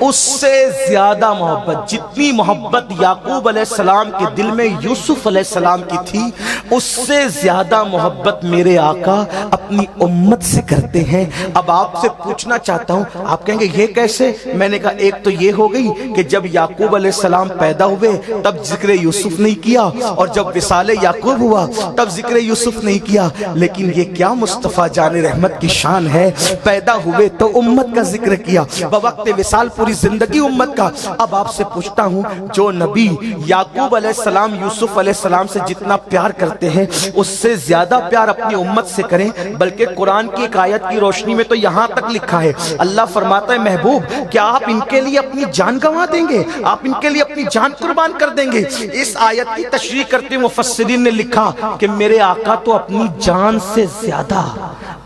اس سے زیادہ محبت. جتنی محبت یعقوب علیہ السلام کے دل میں یوسف علیہ السلام کی تھی، اس سے زیادہ محبت میرے آقا اپنی امت سے کرتے ہیں. اب آپ سے پوچھنا چاہتا ہوں، آپ کہیں گے یہ کیسے؟ میں نے کہا ایک تو یہ ہو گئی کہ جب یعقوب علیہ السلام پیدا ہوئے تب ذکر یوسف نہیں کیا، اور جب وصال یعقوب ہوا تب ذکر یوسف نہیں کیا. لیکن یہ کیا مصطفیٰ جان رحمت کی شان ہے، پیدا ہوئے تو امت کا ذکر کیا، بوقت وصال پوری زندگی امت کا. اب آپ سے پوچھتا ہوں، جو نبی یعقوب علیہ السلام یوسف علیہ السلام سے جتنا پیار کرتے ہیں اس سے زیادہ پیار اپنی امت سے کریں. بلکہ قرآن کی ایک آیت کی روشنی میں تو یہاں تک لکھا ہے، اللہ فرماتا ہے محبوب کیا آپ ان کے لیے اپنی جان گنوا دیں گے، آپ ان کے لیے اپنی جان قربان کر دیں گے. اس آیت کی تشریح کرتے ہوئے مفسرین نے لکھا کہ میرے آقا تو اپنی جان سے زیادہ،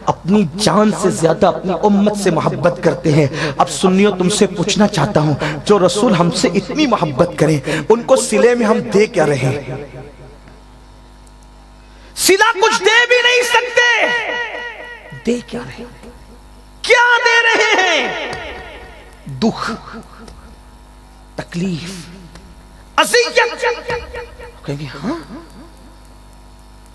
اپنی جان سے زیادہ اپنی امت سے محبت کرتے ہیں. اب سنیو تم سے پوچھنا چاہتا ہوں، جو رسول ہم سے اتنی محبت کریں ان کو صلے میں ہم دے کیا رہے ہیں؟ صلہ کچھ دے بھی نہیں سکتے، دے کیا رہے ہیں؟ کیا دے رہے ہیں؟ دکھ، تکلیف، اذیت. کہیں گے ہاں،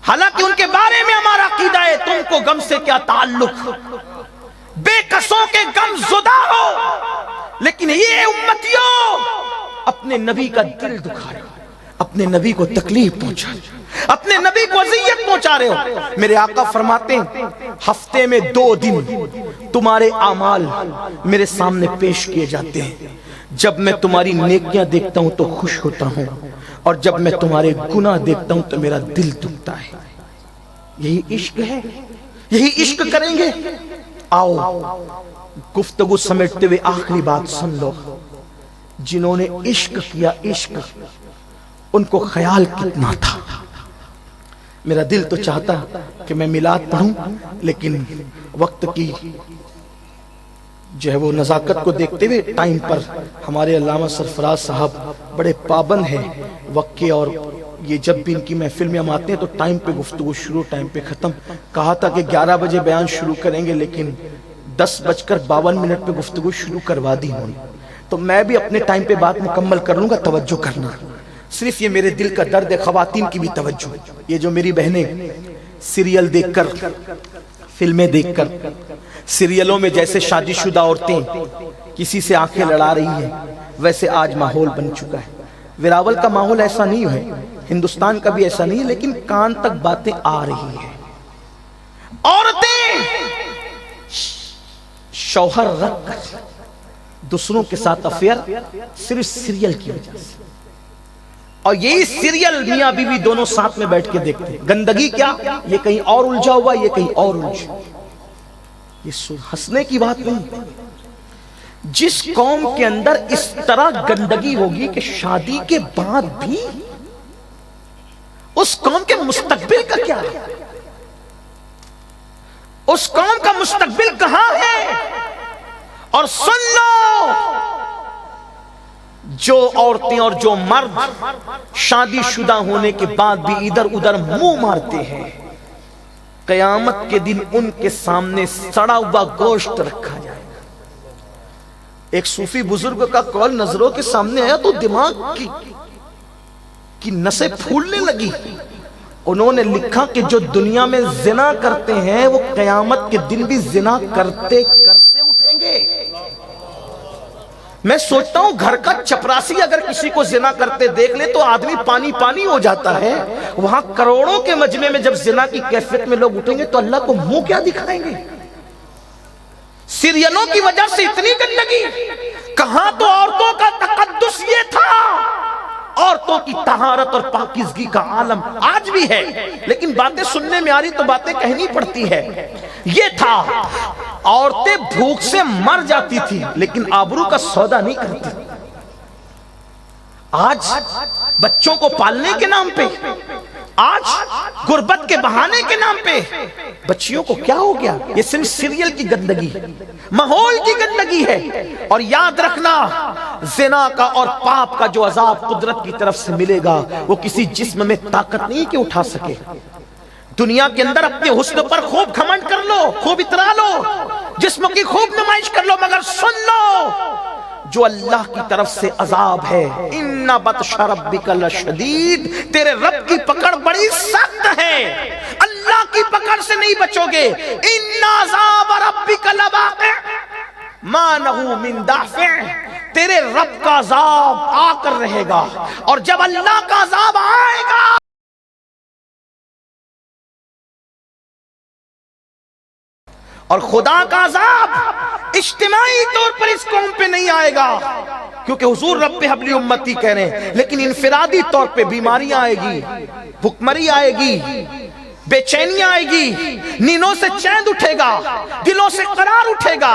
حالانکہ ان کے بارے میں ہمارا عقیدہ ہے تم کو غم سے کیا تعلق، بے کسوں کے غم زدہ ہو. لیکن یہ امتیوں اپنے نبی کا دل دکھا رہے ہو، اپنے نبی کو تکلیف پہنچا رہے ہو، اپنے نبی کو اذیت پہنچا رہے ہو. میرے آقا فرماتے ہیں ہفتے میں 2 دن تمہارے اعمال میرے سامنے پیش کیے جاتے ہیں. جب میں تمہاری نیکیاں دیکھتا ہوں تو خوش ہوتا ہوں، اور جب میں تمہارے گناہ دیکھتا ہوں تو میرا دل دکھتا ہے. یہی عشق ہے، یہی عشق کریں گے. آؤ گفتگو سمیٹتے ہوئے آخری بات سن لو. جنہوں نے عشق کیا، عشق ان کو خیال کتنا تھا. میرا دل تو چاہتا کہ میں میلاد پڑھوں، لیکن وقت کی جو ہے وہ نزاکت کو دیکھتے ہوئے ٹائم پر ہمارے علامہ سرفراز صاحب بڑے پابند ہیں وقت کے، اور یہ جب بھی ان کی محفل میں ہم آتے ہیں تو ٹائم پہ گفتگو شروع، ٹائم پہ ختم. کہا تھا کہ 11 بجے بیان شروع کریں گے، لیکن 10:52 پہ گفتگو شروع کروا دی انہوں نے. تو میں بھی اپنے ٹائم پہ بات مکمل کر لوں گا، توجہ کرنا. صرف یہ میرے دل کا درد ہے، خواتین کی بھی توجہ۔ یہ جو میری بہنیں سیریل دیکھ کر، فلمیں دیکھ کر، سیریلوں میں جیسے شادی شدہ عورتیں کسی سے آنکھیں لڑا رہی ہیں، ویسے آج ماحول بن چکا ہے۔ وراول کا ماحول ایسا نہیں ہے، ہندوستان کا بھی ایسا نہیں ہے، لیکن کان تک باتیں آ رہی ہیں۔ عورتیں شوہر رکھ کر دوسروں کے ساتھ افیئر صرف سیریل کی وجہ سے، اور یہی سیریل میاں بیوی دونوں ساتھ میں بیٹھ کے دیکھتے ہیں۔ گندگی کیا؟ یہ کہیں اور الجھا ہوا، یہ کہیں اور الجھا۔ یہ ہنسنے کی بات نہیں۔ جس قوم کے اندر اس طرح گندگی ہوگی کہ شادی کے بعد بھی اس قوم کے مستقبل کا کیا ہے؟ اس قوم کا مستقبل کہاں ہے؟ اور سن لو، جو عورتیں اور جو مرد شادی شدہ ہونے کے بعد بھی ادھر ادھر منہ مارتے ہیں، قیامت کے دن ان کے سامنے سڑا ہوا گوشت رکھا جائے گا۔ ایک صوفی بزرگ کا قول نظروں کے سامنے آیا تو دماغ کی نسیں پھولنے لگی۔ انہوں نے لکھا کہ جو دنیا میں زنا کرتے ہیں وہ قیامت کے دن بھی زنا کرتے کرتے اٹھیں گے۔ میں سوچتا ہوں گھر کا چپراسی اگر کسی کو زنا کرتے دیکھ لے تو آدمی پانی پانی ہو جاتا ہے، وہاں کروڑوں کے مجمع میں جب زنا کی کیفیت میں لوگ اٹھیں گے تو اللہ کو منہ کیا دکھائیں گے؟ سیریلوں کی وجہ سے اتنی گندگی، کہاں تو عورتوں کا تقدس یہ تھا، عورتوں کی طہارت اور پاکیزگی کا عالم آج بھی ہے، لیکن باتیں سننے میں آ رہی تو باتیں کہنی پڑتی ہے۔ یہ تھا، عورتیں بھوک سے مر جاتی تھی لیکن آبرو کا سودا نہیں کرتی۔ آج بچوں کو پالنے کے نام پہ، آج غربت کے بہانے کے نام پہ بچیوں کو کیا ہو گیا؟ یہ صرف سیریل کی گندگی، ماحول کی گندگی ہے۔ اور یاد رکھنا، زنا کا اور پاپ کا جو عذاب قدرت کی طرف سے ملے گا وہ کسی جسم میں طاقت نہیں کہ اٹھا سکے۔ دنیا کے اندر اپنے حسن پر خوب گھمنڈ کر لو، خوب اترا لو، جسم کی خوب نمائش کر لو، مگر سن لو جو اللہ کی طرف سے عذاب ہے، ان بطش ربک لشدید، تیرے رب کی پکڑ بڑی سخت ہے، اللہ کی پکڑ سے نہیں بچو گے۔ ان عذاب ربک لواقع ما لہ من دافع، تیرے رب کا عذاب آ کر رہے گا، اور جب اللہ کا عذاب آئے گا اور خدا کا عذاب اجتماعی طور پر اس قوم پہ نہیں آئے گا، کیونکہ حضور رب حبلی امتی کہہ رہے ہیں، لیکن انفرادی طور پہ بیماریاں آئے گی، بھکمری آئے گی، بے چینی آئے گی، نیندوں سے چین اٹھے گا، دلوں سے قرار اٹھے گا،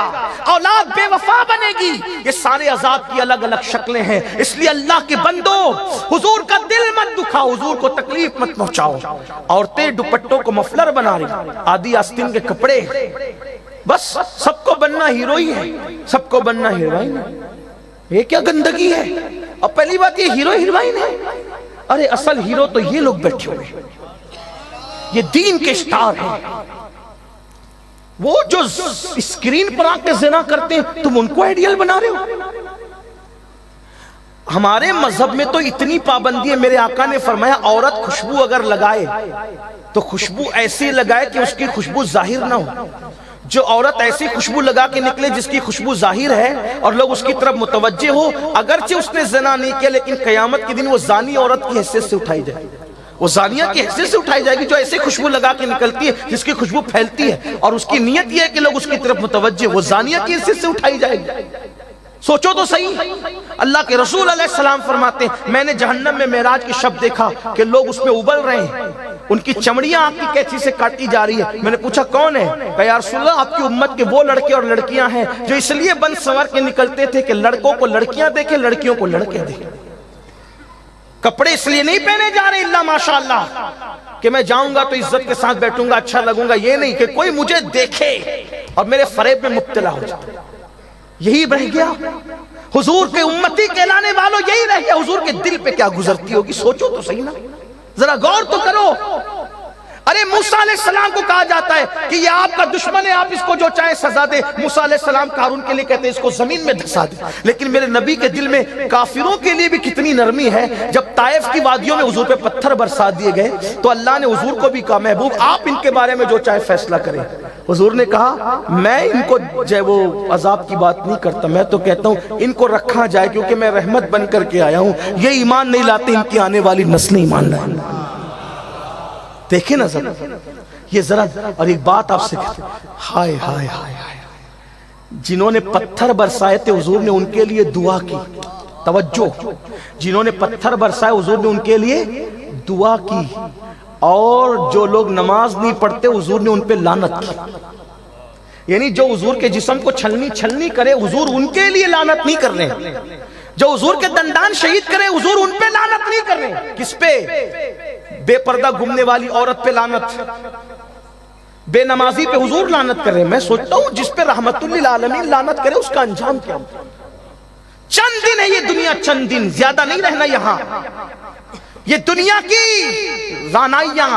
اولاد بے وفا بنے گی۔ یہ سارے عذاب کی الگ الگ شکلیں ہیں، اس لیے اللہ کے بندو حضور کا دل مت دکھاؤ، حضور کو تکلیف مت پہنچاؤ۔ عورتیں دوپٹوں کو مفلر بنا رہی، آدھی آستین کے کپڑے، بس سب کو بننا ہیرو ہی ہے، سب کو بننا ہیروئن ہے۔ یہ کیا گندگی ہے؟ اور پہلی بات یہ ہیرو ہیروئن ہے، ارے اصل ہیرو تو یہ لوگ بیٹھے ہوئے ہیں، یہ دین کے اسٹار ہیں۔ وہ جو اسکرین پر آ کے زنا کرتے ہیں تم ان کو آئیڈیل بنا رہے ہو۔ ہمارے مذہب میں تو اتنی پابندی ہے، میرے آقا نے فرمایا عورت خوشبو اگر لگائے تو خوشبو ایسی لگائے کہ اس کی خوشبو ظاہر نہ ہو۔ جو عورت ایسی خوشبو لگا کے نکلے جس کی خوشبو ظاہر ہے اور لوگ اس کی طرف متوجہ ہو، اگرچہ اس نے زنا نہیں کیا لیکن قیامت کے دن وہ زانی عورت کی حیثیت سے اٹھائی جائے، وہ زانیہ کی حیثیت سے اٹھائی جائے گی، جو ایسے خوشبو لگا کے نکلتی ہے جس کی خوشبو پھیلتی ہے اور اس کی نیت یہ ہے کہ لوگ اس کی طرف متوجہ، وہ زانیہ کی حیثیت سے اٹھائی جائے گی۔ سوچو تو صحیح، اللہ کے رسول علیہ السلام فرماتے ہیں میں نے جہنم میں معراج کی شب دیکھا کہ لوگ اس میں ابل رہے ہیں، ان کی چمڑیاں آگ کی کینچی سے کاٹی جا رہی ہے۔ میں نے پوچھا کون ہے؟ کہا یا رسول اللہ آپ کی امت کے وہ لڑکے اور لڑکیاں ہیں جو اس لیے بن سنور کے نکلتے تھے کہ لڑکوں کو لڑکیاں دیکھیں، لڑکیوں کو لڑکے دیکھیں۔ کپڑے اس لیے نہیں پہنے جا رہے اللہ ماشاءاللہ کہ میں جاؤں گا تو عزت کے ساتھ بیٹھوں گا، اچھا لگوں گا، یہ نہیں کہ کوئی مجھے دیکھے اور میرے فریب میں مبتلا ہو جائے۔ یہی رہ گیا حضور کے امتی کہلانے والوں، یہی رہ گیا۔ حضور کے دل پہ کیا گزرتی ہوگی؟ سوچو تو صحیح نا، ذرا غور تو کرو۔ ارے موسیٰ علیہ السلام کو کہا جاتا ہے کہ یہ آپ کا دشمن ہے، آپ اس کو جو چاہے سزا دے۔ موسیٰ علیہ السلام قارون کے لیے کہتے ہیں اس کو زمین میں دھسا دے، لیکن میرے نبی کے دل میں کافروں کے لیے بھی کتنی نرمی ہے۔ جب طائف کی وادیوں میں حضور پہ پتھر برسا دیے گئے تو اللہ نے حضور کو بھی کہا محبوب آپ ان کے بارے میں جو چاہے فیصلہ کریں۔ حضور نے کہا میں ان کو جو وہ عذاب کی بات نہیں کرتا، میں تو کہتا ہوں ان کو رکھا جائے کیونکہ میں رحمت بن کر کے آیا ہوں۔ یہ ایمان نہیں لاتے، ان کی آنے والی نسلیں ایمان لائیں۔ دیکھیں نا ذرا یہ ذرا، اور ایک بات آپ سے کہتے ہیں، ہائے ہائے ہائے ہائے، جنہوں نے پتھر برسائے تھے حضور نے ان کے لیے دعا کی، توجہ، جنہوں نے پتھر برسائے حضور نے ان کے لیے دعا کی، اور جو لوگ نماز نہیں پڑھتے حضور نے ان پہ لعنت کی۔ یعنی جو حضور کے جسم کو چھلنی کرے حضور ان کے لیے لعنت نہیں کر رہے ہیں، جو حضور کے دندان شہید کرے حضور ان پہ لعنت نہیں کر رہے ہیں۔ کس پہ؟ بے پردہ گھومنے والی عورت پہ لعنت، بے نمازی پہ حضور لعنت کر رہے ہیں۔ میں سوچتا ہوں جس پہ رحمت للعالمین لعنت کرے اس کا انجام کیا؟ چند دن ہے یہ دنیا، چند دن، زیادہ نہیں رہنا یہاں۔ یہ دنیا کی رانائیاں،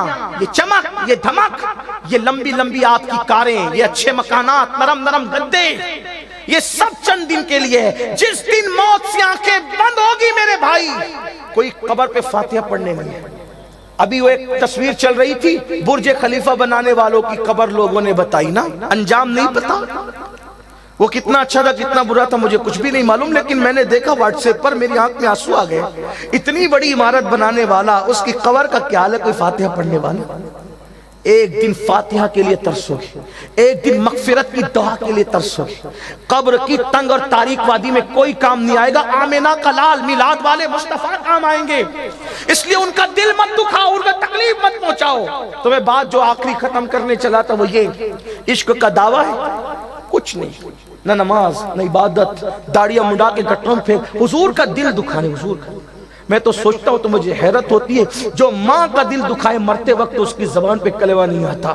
یہ چمک، یہ دھمک، یہ لمبی لمبی آپ کی کاریں، یہ اچھے مکانات، نرم نرم گدے، یہ سب چند دن کے لیے ہے۔ جس دن موت سے آنکھیں بند ہوگی میرے بھائی، کوئی قبر پہ فاتحہ پڑھنے نہیں ہے۔ ابھی وہ ایک تصویر چل رہی تھی برج خلیفہ بنانے والوں کی قبر لوگوں نے بتائی نا، انجام نہیں پتا وہ کتنا اچھا تھا کتنا برا تھا مجھے کچھ بھی نہیں معلوم، لیکن میں نے دیکھا واٹس ایپ پر، میری آنکھ میں آنسو آ گئے۔ اتنی بڑی عمارت بنانے والا، اس کی قبر کا کیا حال ہے؟ کوئی فاتحہ پڑھنے والا؟ ایک دن فاتحہ کے لیے ترسو گے، ایک دن مغفرت کی دعا کے لیے ترسو گے۔ قبر کی تنگ اور تاریک وادی میں کوئی کام نہیں آئے گا، آمینہ کا لال میلاد والے مصطفیٰ کام آئیں گے۔ اس لیے ان کا دل مت دکھاؤ، ان کا تکلیف مت پہنچاؤ۔ تو میں بات جو آخری ختم کرنے چلا تھا وہ یہ، عشق کا دعویٰ ہے کچھ نہیں، نہ نماز نہ عبادت، داڑیاں مڈا کے گٹروں میں پھینک، حضور کا دل دکھانے، حضور کا۔ میں تو سوچتا ہوں تو مجھے حیرت ہوتی ہے، جو ماں کا دل دکھائے مرتے وقت اس کی زبان پہ کلمہ نہیں آتا،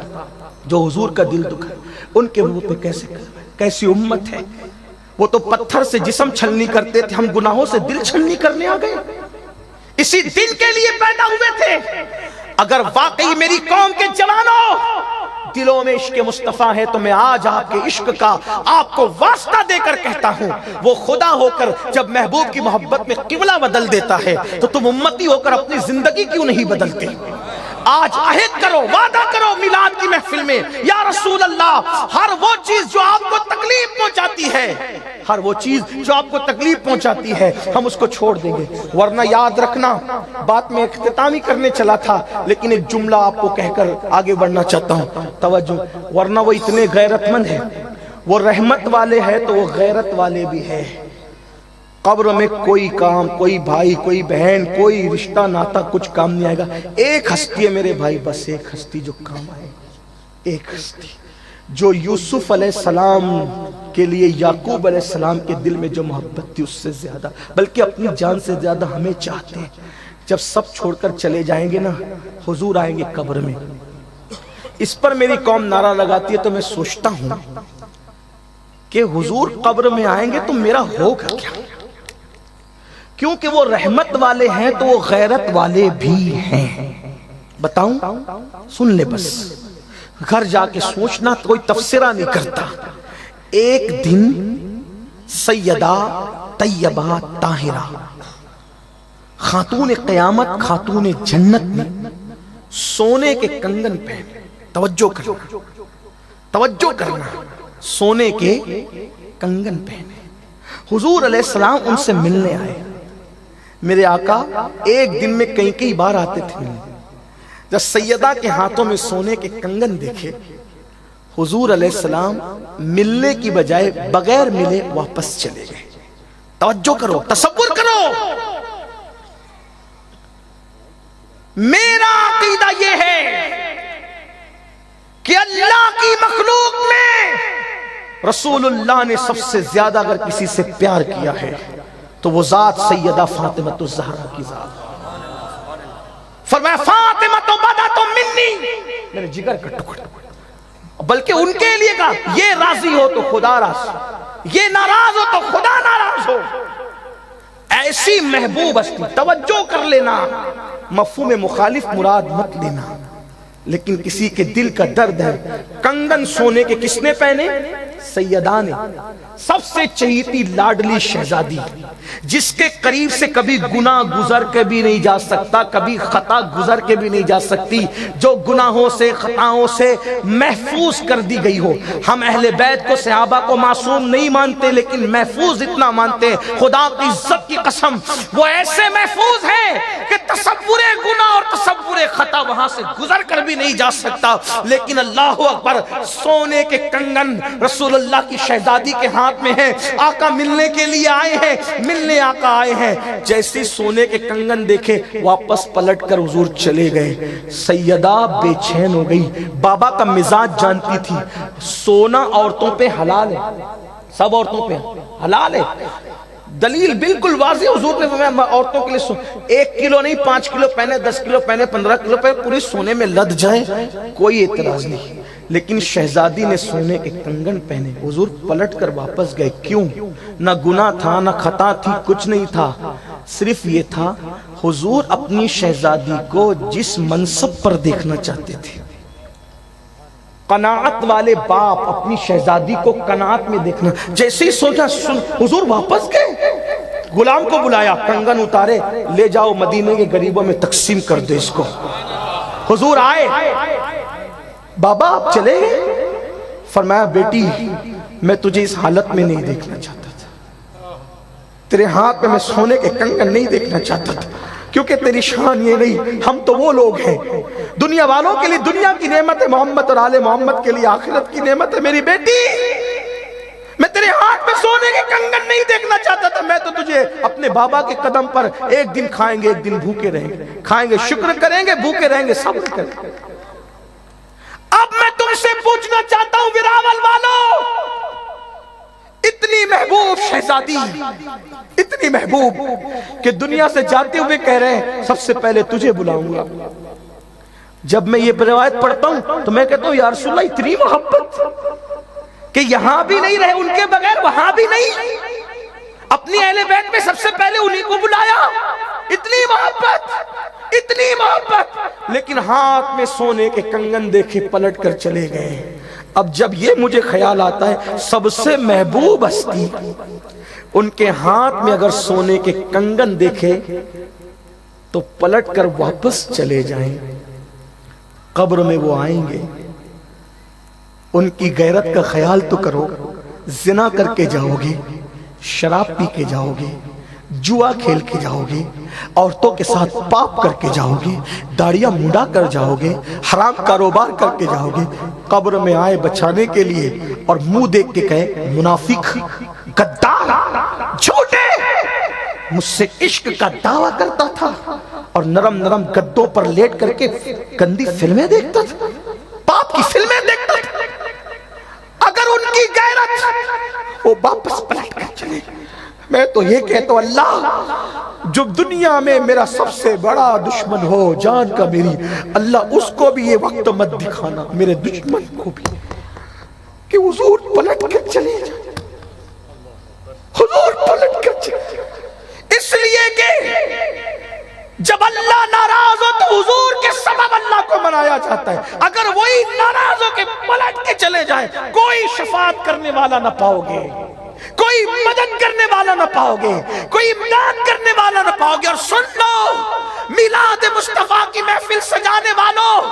جو حضور کا دل دکھائے ان کے منہ پہ کیسے کلمہ ہے؟ کیسی امت ہے؟ وہ تو پتھر سے جسم چھلنی کرتے تھے، ہم گناہوں سے دل چھلنی کرنے آ گئے۔ اسی دن کے لیے پیدا ہوئے تھے۔ اگر واقعی میری قوم کے جوانوں دلوں میں عشق مصطفیٰ ہے تو میں آج آپ کے عشق کا آپ کو واسطہ دے کر کہتا ہوں، وہ خدا ہو کر جب محبوب کی محبت میں قبلہ بدل دیتا ہے تو تم امتی ہو کر اپنی زندگی کیوں نہیں بدلتے؟ آج عہد کرو، وعدہ کرو میلاد کی محفل میں، یا رسول اللہ ہر وہ چیز جو آپ کو تکلیف پہنچاتی ہے، ہر وہ چیز جو آپ کو تکلیف پہنچاتی ہے ہم اس کو چھوڑ دیں گے۔ ورنہ یاد رکھنا، بات میں اختتامی کرنے چلا تھا لیکن ایک جملہ آپ کو کہہ کر آگے بڑھنا چاہتا ہوں، توجہ۔ ورنہ وہ اتنے غیرت مند ہیں، وہ رحمت والے ہیں تو وہ غیرت والے بھی ہیں۔ قبر میں کوئی کام، کوئی بھائی، کوئی بہن، کوئی رشتہ ناتا کچھ کام نہیں آئے گا۔ ایک ہستی ہے میرے بھائی، بس ایک ہستی جو کام آئے، ایک ہستی جو یوسف علیہ السلام کے لیے یعقوب علیہ السلام کے دل میں جو محبت تھی اس سے زیادہ، بلکہ اپنی جان سے زیادہ ہمیں چاہتے ہیں۔ جب سب چھوڑ کر چلے جائیں گے نا، حضور آئیں گے قبر میں، اس پر میری قوم نعرہ لگاتی ہے تو میں سوچتا ہوں کہ حضور قبر میں آئیں گے تو میرا ہوگا کیا؟ کیونکہ وہ رحمت والے ہیں تو وہ غیرت والے بھی ہیں۔ بتاؤں؟ سن لے بس، گھر جا کے سوچنا، کوئی تفسیرہ نہیں کرتا۔ ایک دن سیدہ طیبہ طاہرہ خاتون قیامت، خاتون جنت نے سونے کے کنگن پہنے، توجہ کرنا، توجہ کرنا، سونے کے کنگن پہنے، حضور علیہ السلام ان سے ملنے آئے۔ میرے آقا ایک دن میں کئی بار آتے تھے ملنے۔ جب سیدہ کے ہاتھوں میں سونے کے کنگن دیکھے، حضور علیہ السلام ملنے کی بجائے بغیر ملے واپس چلے گئے۔ توجہ کرو، تصور کرو۔ میرا عقیدہ یہ ہے کہ اللہ کی مخلوق میں رسول اللہ نے سب سے زیادہ اگر کسی سے پیار کیا ہے تو وہ ذات سیدہ فاطمہ الزہرا کی ذات۔ فرمایا فاطمہ تو بدا تو منی، میرے جگر کا ٹکڑا، بلکہ ان کے لیے کہا یہ راضی ہو تو خدا راضی، یہ ناراض ہو تو خدا ناراض ہو۔ ایسی محبوب ہستی، توجہ کر لینا، مفہوم مخالف مراد مت لینا، لیکن کسی کے دل کا درد ہے. کنگن سونے کے کس نے پہنے؟ سیدہ نے. سب سے چہیتی لاڈلی شہزادی جس کے قریب سے کبھی گناہ گزر کے بھی نہیں جا سکتا, کبھی خطا گزر کے بھی نہیں جا سکتی, جو گناہوں سے خطاؤں سے محفوظ کر دی گئی ہو. ہم اہل بیت کو صحابہ کو معصوم نہیں مانتے, لیکن محفوظ اتنا مانتے ہیں, خدا کی عزت کی قسم وہ ایسے محفوظ ہیں کہ تصور گناہ اور تصور خطا وہاں سے گزر کر بھی نہیں جا سکتا. لیکن اللہ اکبر, سونے کے کنگن رسول اللہ کی شہزادی کے ہاتھ میں ہیں. آقا ملنے کے لیے آئے ہیں, ملنے آقا آئے ہیں. جیسے سونے کے کنگن دیکھے واپس پلٹ کر حضور چلے گئے. سیدہ بے چین ہو گئی. بابا کا مزاج جانتی تھی, سونا عورتوں پہ حلال ہے, سب عورتوں پہ حلال ہے. دلیل بالکل واضح, حضور نے فرمایا عورتوں کے لیے 1 کلو نہیں 5 کلو پہنے, 10 کلو پہنے, 15 کلو پہنے, پوری سونے میں لد جائے, کوئی اعتراض نہیں. لیکن شہزادی نے سونے کے کنگن پہنے. حضور پلٹ کر واپس گئے. کیوں؟ نہ گناہ تھا, نہ خطا تھی, کچھ نہیں تھا. صرف یہ تھا حضور اپنی شہزادی کو جس منصب پر دیکھنا چاہتے تھے. قناعت والے باپ اپنی شہزادی کو قناعت میں دیکھنا. جیسے ہی سوچا حضور واپس گئے, غلام کو بلایا, کنگن اتارے, لے جاؤ مدینے کے غریبوں میں تقسیم کر دے اس کو. حضور آئے, بابا آپ چلے گئے؟ فرمایا بیٹی میں تجھے اس حالت میں نہیں دیکھنا چاہتا تھا, تیرے ہاتھ میں سونے کے کنگن نہیں دیکھنا چاہتا تھا, کیونکہ تیری شان یہ نہیں. ہم تو وہ لوگ ہیں دنیا والوں کے لیے دنیا کی نعمت ہے محمد اور آل محمد کے لیے آخرت کی نعمت ہے. میری بیٹی میں تیرے ہاتھ میں سونے کے کنگن نہیں دیکھنا چاہتا تھا. میں تو تجھے اپنے بابا کے قدم پر ایک دن کھائیں گے, ایک دن بھوکے رہیں گے, کھائیں گے شکر کریں گے, بھوکے رہیں گے, صبر کریں گے. اب میں تم سے پوچھنا چاہتا ہوں وراول والو, اتنی محبوب شہزادی, اتنی محبوب کہ دنیا سے جاتے ہوئے کہہ رہے ہیں سب سے پہلے تجھے بلاؤں گا. جب میں یہ روایت پڑھتا ہوں تو میں کہتا ہوں یا رسول اللہ اتنی محبت کہ یہاں بھی نہیں رہے, ان کے بغیر وہاں بھی نہیں, اپنی اہل بیت میں سب سے پہلے انہی کو بلایا. اتنی محبت, اتنی محبت, لیکن ہاتھ میں سونے کے کنگن دیکھے پلٹ کر چلے گئے. اب جب یہ مجھے خیال آتا ہے سب سے محبوب ہستی ان کے ہاتھ میں اگر سونے کے کنگن دیکھے تو پلٹ کر واپس چلے جائیں. قبر میں وہ آئیں گے, ان کی غیرت کا خیال تو کرو. زنا کر کے جاؤ گے, شراب پی کے جاؤ گے, جوا کھیل کے جاؤ گے, عورتوں کے ساتھ پاپ کر کے جاؤ گے, داڑیاں منڈا کر جاؤ گے, حرام کاروبار کر کے جاؤ گے. قبر میں آئے بچانے کے لیے اور منہ دیکھ کے کہے منافق, غدار, جھوٹے, مجھ سے عشق کا دعویٰ کرتا تھا اور نرم نرم گدوں پر لیٹ کر کے گندی فلمیں دیکھتا تھا, پاپ کی فلمیں دیکھتا تھا. اگر ان کی غیرت وہ واپس پلٹ کر چلے, میں تو یہ کہتا ہوں اللہ جو دنیا میں میرا سب سے بڑا دشمن ہو جان کا میری, اللہ اس کو بھی یہ وقت مت دکھانا, میرے دشمن کو بھی, کہ حضور پلٹ کر چلے جائیں, حضور پلٹ کر چلے. اس لیے کہ جب اللہ ناراض ہو تو حضور کے سبب اللہ کو منایا جاتا ہے. اگر وہی ناراض ہو کے پلٹ کے چلے جائیں, کوئی شفاعت کرنے والا نہ پاؤ گے, کوئی مدد کرنے والا نہ پاؤ گے, کوئی امداد کرنے والا نہ پاؤ گے. اور سن لو میلاد مصطفیٰ کی محفل سجانے والوں,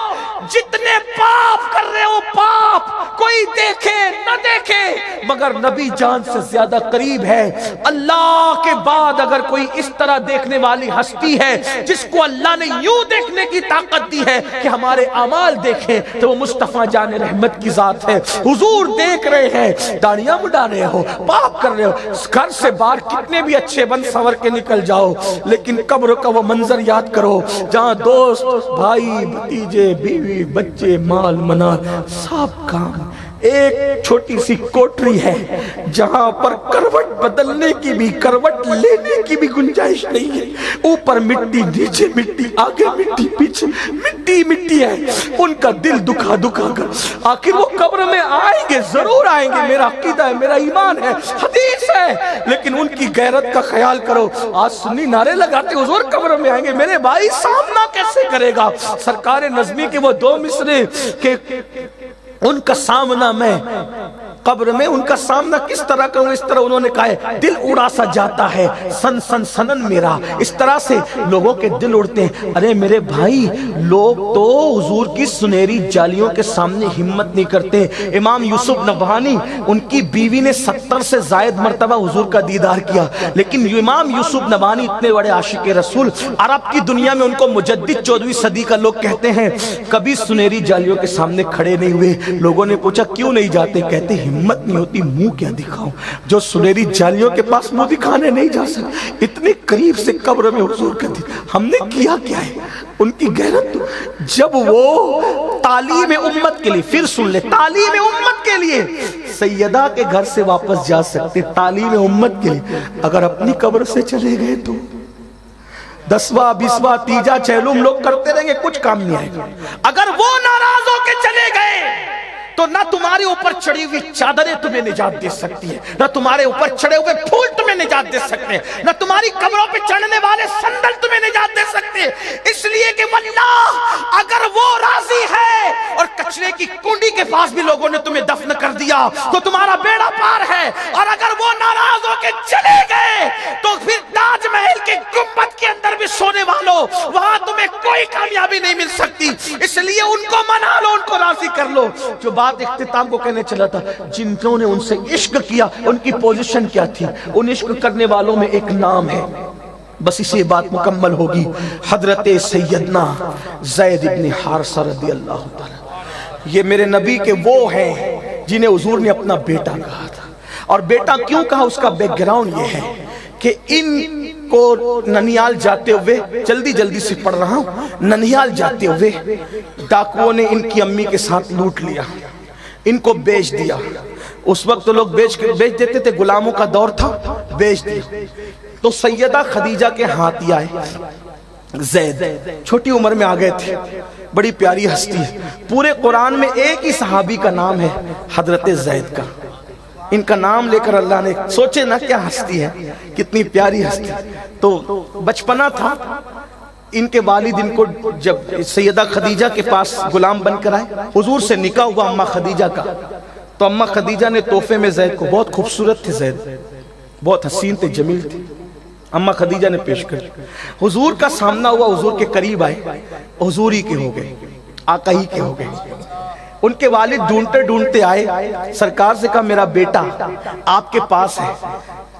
جتنے پاپ کر رہے ہو پاپ, کوئی دیکھے نہ دیکھے مگر نبی جان سے زیادہ قریب ہے. اللہ کے بعد اگر کوئی اس طرح دیکھنے والی ہستی ہے جس کو اللہ نے یوں دیکھنے کی طاقت دی ہے کہ ہمارے اعمال دیکھیں, تو وہ مصطفیٰ جان رحمت کی ذات ہے. حضور دیکھ رہے ہیں, داڑیاں مڈا رہے ہو, پاپ کر رہے ہو, گھر سے باہر کتنے بھی اچھے بن سنور کے نکل جاؤ, لیکن قبر کا وہ منظر یاد کرو جہاں دوست, بھائی, بھتیجے, بیوی, بچے, مال, منال, سب کام ایک چھوٹی سی کوٹری ہے جہاں پر کروٹ بدلنے کی بھی، کروٹ لینے کی بھی گنجائش نہیں ہے. اوپر مٹی، نیچے مٹی، آگے مٹی، پیچھے مٹی مٹی ہے. ان کا دل دکھا دکھا کر آخر وہ قبر میں آئیں گے، ضرور آئیں گے، میرا عقیدہ ہے، میرا ایمان ہے، حدیث ہے. لیکن ان کی غیرت کا خیال کرو. آج سنی نعرے لگاتے حضور قبر میں آئیں گے، میرے بھائی سامنا کیسے کرے گا؟ سرکار نظمی کے وہ 2 مصرے کہ ان کا سامنا میں قبر میں ان کا سامنا کس طرح کروں؟ اس طرح انہوں نے کہا ہے دل اڑا سا جاتا ہے سن سن سنن میرا. اس طرح سے لوگوں کے دل اڑتے ہیں. ارے میرے بھائی، لوگ تو حضور کی سنہری جالیوں کے سامنے ہمت نہیں کرتے. امام یوسف نبہانی، ان کی بیوی نے 70 سے زائد مرتبہ حضور کا دیدار کیا، لیکن امام یوسف نبہانی اتنے بڑے عاشق رسول، عرب کی دنیا میں ان کو مجدد 14ویں صدی کا لوگ کہتے ہیں، کبھی سنہری جالیوں کے سامنے کھڑے نہیں ہوئے. لوگوں نے پوچھا کیوں نہیں جاتے؟ کہتے ہمت نہیں ہوتی، منہ کیا دکھاؤں؟ جو سنہری جالیوں کے پاس منہ دکھانے نہیں جا سکتے، اتنے قریب سے قبر میں حضور کا دل. ہم نے کیا کیا ہے؟ ان کی غیرت. جب وہ تعلیم امت کے لیے، پھر سن لے، تعلیم امت کے لیے سیدہ کے گھر سے واپس جا سکتے، تعلیم امت کے لیے اگر اپنی قبر سے چلے گئے تو 10واں 20واں تیجا چہلم لوگ کرتے رہیں گے، کچھ کام نہیں آئے گا. اگر وہ ناراض ہو کے چلے گئے تو نہ تمہارے اوپر چڑھی ہوئی چادریں تمہیں نجات دے سکتی ہیں، نہ تمہارے اوپر چڑھے ہوئے پھول تمہیں نجات دے سکتے ہیں، نہ تمہاری قبروں پہ چڑھنے والے سندل تمہیں نجات دے سکتے ہیں. اس لیے کہ واللہ اگر وہ راضی ہے اور کچرے کی کنڈی کے پاس بھی لوگوں نے تمہیں دفن کر دیا تو تمہارا بیڑا پار ہے. اور اگر وہ ناراض ہو کے چلے گئے تو پھر تاج محل کے گنبد کے اندر بھی سونے والوں، وہاں تمہیں کوئی کامیابی نہیں مل سکتی. اس لیے ان کو منا لو، ان کو راضی کر لو. جو بات اختتام کو کہنے چلا تھا، جنہوں نے ان سے عشق کیا ان کی پوزیشن کیا تھی؟ ان عشق کرنے والوں میں ایک نام ہے، بس اسی بات مکمل ہوگی. حضرت سیدنا زید ابن حارثہ رضی اللہ تعالی. یہ میرے نبی کے وہ ہیں جنہیں حضور نے اپنا بیٹا کہا تھا. اور بیٹا کیوں کہا؟ اس کا بیک گراؤنڈ یہ ہے کہ ان کو ننیال جاتے ہوئے، جلدی جلدی سے پڑھ رہا ہوں، ننیال جاتے ہوئے ڈاکوؤں نے ان کی امی کے ساتھ لوٹ لیا، ان کو بیچ دیا. اس وقت تو لوگ بیچ دیتے تھے، غلاموں کا دور تھا، بیچ دیا. تو سیدہ خدیجہ کے ہاتھ آئے. زید چھوٹی عمر میں آ گئے تھے، بڑی پیاری ہستی ہے. پورے قرآن میں ایک ہی صحابی کا نام ہے حضرت زید کا. ان کا نام لے کر اللہ نے، سوچے نا کیا ہستی ہے، کتنی پیاری ہستی. تو بچپنا تھا، ان کے والد ان کو جب سیدہ خدیجہ کے پاس غلام بن کر آئے، حضور سے نکاح ہوا اماں خدیجہ کا. تو اماں خدیجہ نے تحفے میں زید کو، بہت خوبصورت تھے زید، بہت حسین تھے، جمیل تھے، اماں خدیجہ نے پیش کر. حضور کا سامنا ہوا، حضور کے قریب آئے، حضور ہی کے ہو گئے، آقا ہی کے ہو گئے. ان کے والد ڈھونڈتے ڈھونڈتے آئے، سرکار سے کہا میرا بیٹا آپ کے پاس ہے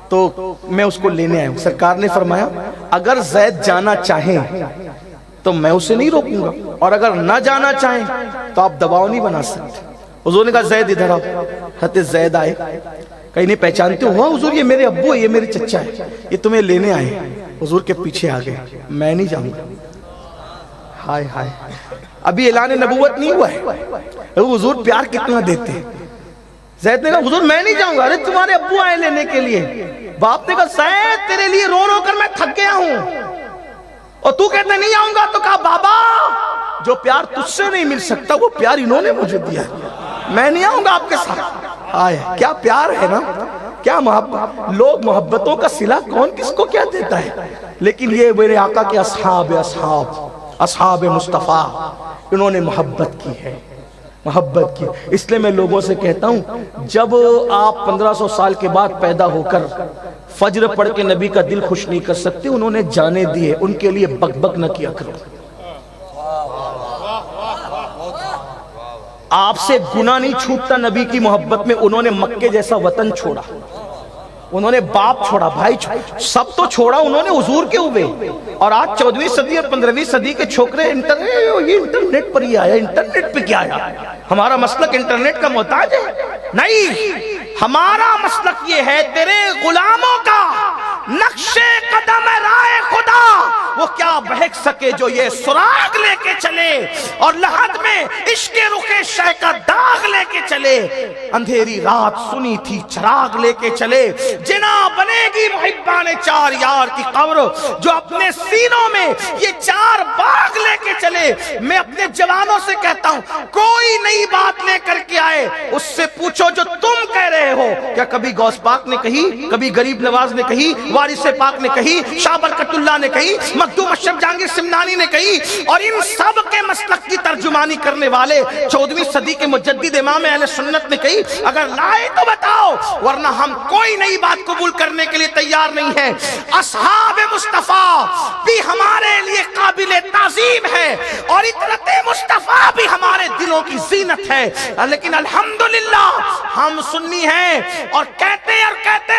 تو میں اس کو لینے آیا ہوں. سرکار نے فرمایا اگر زید جانا چاہیں تو میں اسے نہیں روکوں گا، اور اگر نہ جانا چاہیں تو آپ دباؤ نہیں بنا سکتے. حضور نے کہا زید ادھر آؤ. حضرت زید آئے. کہیں نہیں پہچانتے ہو؟ حضور یہ میرے ابو ہے، یہ میرے چچا ہے، یہ تمہیں لینے آئے. حضور کے پیچھے آ گئے. میں نہیں جاؤں گا. ہائے ہائے، ابھی اعلان نبوت نہیں ہوا ہے. حضور پیار کتنا دیتے. زید نے کہا حضور میں نہیں جاؤں گا. ارے تمہارے ابو آئے لینے کے لیے. باپ نے کہا زید تیرے لیے رو رو کر میں تھک گیا ہوں اور تو کہتے نہیں آؤں گا. تو کہا بابا جو پیار تجھ سے نہیں مل سکتا وہ پیار انہوں نے مجھے دیا ہے، میں نہیں آؤں گا آپ کے ساتھ. آئے کیا پیار ہے نا، کیا محبت. لوگ محبتوں کا صلہ کون کس کو کیا دیتا ہے، لیکن یہ میرے آقا کے اصحاب مصطفیٰ، انہوں نے محبت کی ہے، محبت کی. اس لئے میں لوگوں سے کہتا ہوں جب آپ 1500 سال کے بعد پیدا ہو کر فجر پڑھ کے نبی کا دل خوش نہیں کر سکتے، انہوں نے جانے دیے، ان کے لیے بک بک نہ کیا کرو. آپ سے گناہ نہیں چھوٹتا نبی کی محبت میں. انہوں نے مکے جیسا وطن چھوڑا، انہوں نے باپ چھوڑا، بھائی چھوڑا، سب تو چھوڑا انہوں نے حضور کے ہوئے. اور آج 14ویں صدی اور 15ویں صدی کے چھوکرے یہ انٹرنیٹ پر ہی آیا. انٹرنیٹ پہ کیا آیا؟ ہمارا مسلک انٹرنیٹ کا محتاج ہے؟ نہیں، ہمارا مسلک یہ ہے تیرے غلاموں کا نقش قدم راہ خدا وہ کیا بہک سکے جو یہ سراغ لے کے چلے اور لحد میں عشق رخ شہ کا داغ لے کے چلے. اندھیری رات سنی تھی چراغ لے کے چلے. جنا بنے گی محبان چار یار کی قبر جو اپنے سینوں میں یہ چار باغ لے کے چلے. میں اپنے جوانوں سے کہتا ہوں کوئی نئی بات لے کر کے آئے اس سے پوچھو جو تم کہہ رہے ہو. کیا کبھی غوث پاک نے کہی, کبھی غریب نواز نے کہی, وارث پاک نے کہی, شاہ برکت اللہ نے کہی, مخدوم اشرف جہانگیر سمنانی نے کہی؟ اور ان سب کے مسلک کی ترجمانی کرنے والے 14ویں صدی کے مجدد امام اہل سنت نے کہی. اگر لائے تو بتاؤ, ورنہ ہم کوئی نئی بات قبول کرنے کے لیے تیار نہیں ہے. اصحاب مصطفیٰ بھی ہمارے لیے قابل تعظیم ہے اور اطرت مصطفیٰ بھی ہمارے دلوں کی زینت ہے. لیکن الحمدللہ ہم سنی ہیں اور کہتے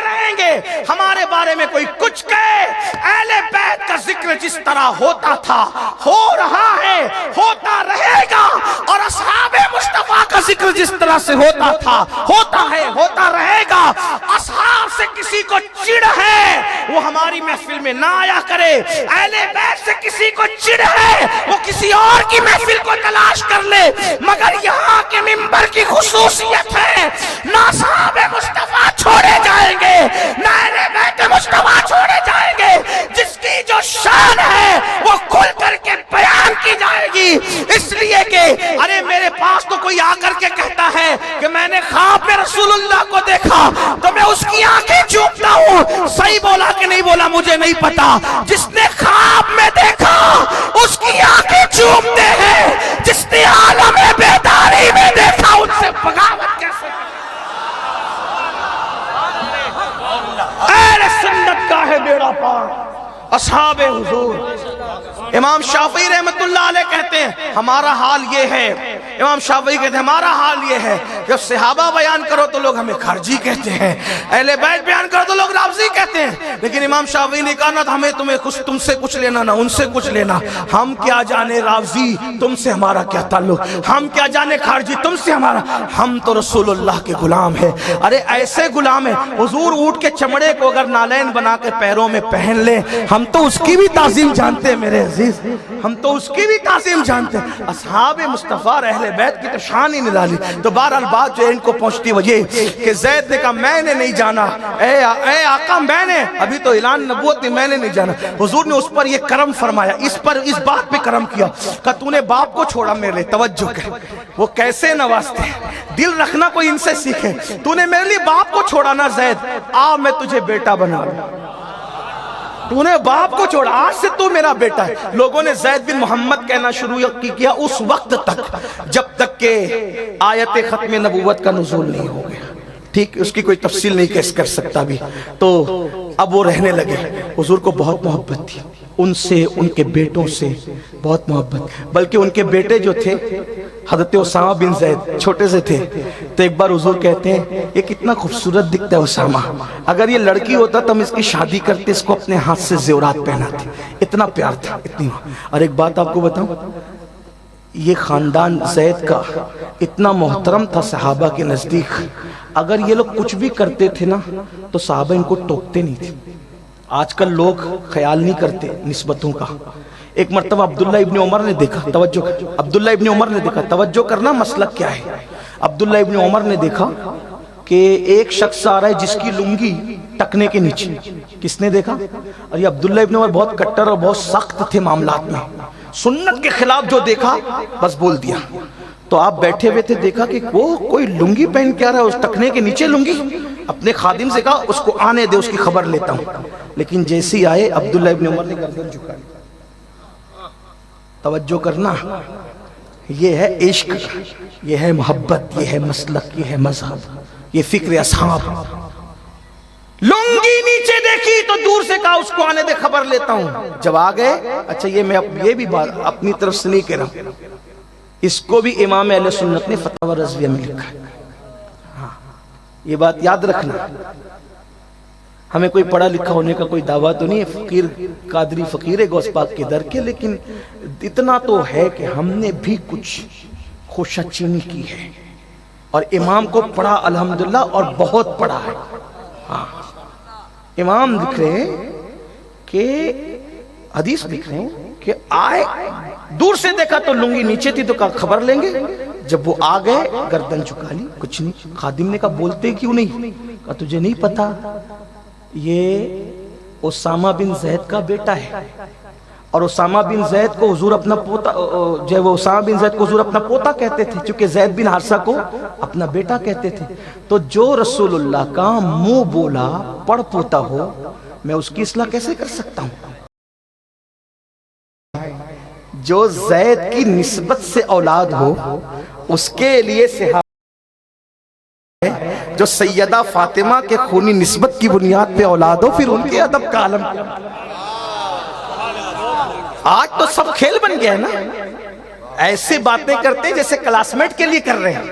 رہیں گے. ہمارے بارے میں کوئی کچھ کہے, اہل بیت کا ذکر جس طرح ہوتا تھا, ہو رہا ہے, ہوتا رہے گا. اور اصحاب مصطفیٰ کا ذکر جس طرح سے ہوتا تھا, ہوتا ہے, ہوتا رہے گا. اصحاب سے کسی کو چڑ ہے وہ ہماری محفل میں نہ آیا کرے. اہل بیت سے کسی کو چڑ ہے وہ کسی اور کی محفل کو تلاش کر لے. مگر یہاں کے منبر کی خصوصیت ہے, نہ اصحاب مصطفیٰ چھوڑے جائیں گے, نہ اہل بیت مصطفیٰ چھوڑے جائیں گے. جس کی جو شان ہے وہ کھل کر کے بیان کی جائے گی. اس لیے کہ ارے میرے پاس تو کوئی آ کر کے کہتا ہے کہ میں نے خواب میں رسول اللہ کو دیکھا تو میں اس کی آنکھیں چومتا ہوں. صحیح بولا کہ نہیں بولا مجھے نہیں پتا. جس نے خواب میں دیکھا اس کی آنکھیں چومتے ہیں, جس نے عالم بیداری میں دیکھا ان سے بغاوت کیسے. اہل سنت کا ہے بیڑا پار, اصحاب حضور. امام شافعی رحمت اللہ علیہ کہتے ہیں ہمارا حال یہ ہے, امام شافعی کہتے ہیں ہمارا حال یہ ہے کہ صحابہ بیان کرو تو لوگ ہمیں خارجی کہتے ہیں, اہل بیت بیان کرو تو لوگ رافضی کہتے ہیں. لیکن امام شافعی نے کہا نہ ہمیں تم سے کچھ لینا نہ ان سے کچھ لینا. ہم کیا جانے رافضی, تم سے ہمارا کیا تعلق. ہم کیا جانے خارجی, تم سے ہمارا. ہم تو رسول اللہ کے غلام ہیں. ارے ایسے غلام ہیں حضور اونٹ کے چمڑے کو اگر نالین بنا کے پیروں میں پہن لیں ہم تو اس کی بھی تعظیم جانتے ہیں میرے عزیز, ہم تو اس کی بھی تعظیم جانتے ہیں. اصحاب مصطفیٰ اور اہل بیت کی تو شان ہی نرالی. تو بہرحال بات جو ان کو پہنچتی وجہ کہ زید نے کہا میں نے نہیں جانا, اے آقا میں نے, ابھی تو اعلان نبوت میں, میں نے نہیں جانا. حضور نے اس پر یہ کرم فرمایا, اس بات پہ کرم کیا کہ تو نے باپ کو چھوڑا میرے لیے. توجہ کر وہ کیسے نوازتے ہیں, دل رکھنا کوئی ان سے سیکھے. تو نے میرے لیے باپ کو چھوڑا نا زید, آ میں تجھے بیٹا بنا لوں. تو نے باپ کو چھوڑا, آج سے تو میرا بیٹا ہے. لوگوں نے زید بن محمد کہنا شروع کیا اس وقت تک جب تک کہ آیت ختم نبوت کا نزول نہیں ہو گیا. ٹھیک, اس کی کوئی تفصیل نہیں کر سکتا بھی. تو اب وہ رہنے لگے. حضور کو بہت محبت تھی ان سے, ان کے بیٹوں سے بہت محبت. بلکہ ان کے بیٹے جو تھے حضرت اسامہ بن زید چھوٹے سے تھے. تو ایک بار حضور کہتے ہیں یہ کتنا خوبصورت دکھتا ہے اسامہ, اگر یہ لڑکی ہوتا تو ہم اس کی شادی کرتے, اس کو اپنے ہاتھ سے زیورات پہناتے. اتنا پیار تھا, اتنی. اور ایک بات آپ کو بتاؤں, یہ خاندان زید کا اتنا محترم تھا صحابہ کے نزدیک. اگر یہ لوگ کچھ بھی کرتے تھے نا تو صحابہ ان کو ٹوکتے نہیں تھے. آج کل لوگ خیال نہیں کرتے نسبتوں کا. ایک مرتبہ عبداللہ ابن عمر نے دیکھا, توجہ, عبداللہ ابن عمر نے دیکھا, توجہ کرنا مسلک کیا ہے. عبداللہ ابن عمر نے دیکھا کہ ایک شخص آ رہا ہے جس کی لنگی ٹکنے کے نیچے. کس نے دیکھا؟ اور یہ عبداللہ ابن عمر بہت کٹر اور بہت سخت تھے معاملات میں. سنت کے خلاف جو دیکھا بس بول دیا. تو آپ بیٹھے ہوئے تھے, دیکھا کہ وہ کوئی لنگی پہن کے آ رہا ہے, اس ٹکنے کے نیچے لنگی. اپنے خادم سے کہا اس کو آنے دے, اس کی خبر لیتا ہوں. لیکن جیسے آئے عبداللہ ابن عمر نے گردن جھکائی. توجہ کرنا, یہ ہے عشق, یہ ہے محبت, یہ ہے مسلک, یہ ہے مذہب, یہ فکر اصحاب. لنگی نیچے دیکھی تو دور سے کہا اس کو آنے دے, خبر لیتا ہوں. جب آ گئے, اچھا یہ بھی بات اپنی طرف سے نہیں کہہ رہا, اس کو بھی امام اہل سنت نے فتاوی رضویہ میں لکھا ہے. ہاں یہ بات یاد رکھنا. ہمیں کوئی پڑھا لکھا ہونے کا کوئی دعویٰ تو نہیں ہے, فقیر قادری فقیر ہے غوث پاک کے در کے, لیکن اتنا تو ہے کہ ہم نے بھی کچھ خوشہ چینی کی ہے اور امام کو پڑھا الحمدللہ, اور بہت پڑھا ہے. ہاں امام لکھ رہے ہیں کہ حدیث لکھ رہے ہیں کہ آئے، دور سے دیکھا تو لنگی نیچے تھی تو کہا خبر لیں گے، جب وہ آ گئے گردن چکا لی، کچھ نہیں۔ خادم نے کہا بولتے کیوں نہیں؟ کہا تجھے نہیں پتا یہ اسامہ بن زید کا بیٹا ہے، اور اسامہ بن زید کو حضور اپنا پوتا، جو وہ اسامہ بن زید کو حضور اپنا پوتا کہتے تھے، چونکہ زید بن حارثہ کو اپنا بیٹا کہتے تھے، تو جو رسول اللہ کا منہ بولا پڑ پوتا ہو، میں اس کی اصلاح کیسے کر سکتا ہوں؟ جو زید کی نسبت سے اولاد ہو اس کے لیے صحابہ، جو سیدہ فاطمہ کے خونی نسبت کی بنیاد پہ اولاد ہو، پھر ان کے ادب کا عالم۔ آج تو سب کھیل بن گیا ہے نا، ایسی باتیں کرتے ہیں جیسے کلاس میٹ کے لیے کر رہے ہیں،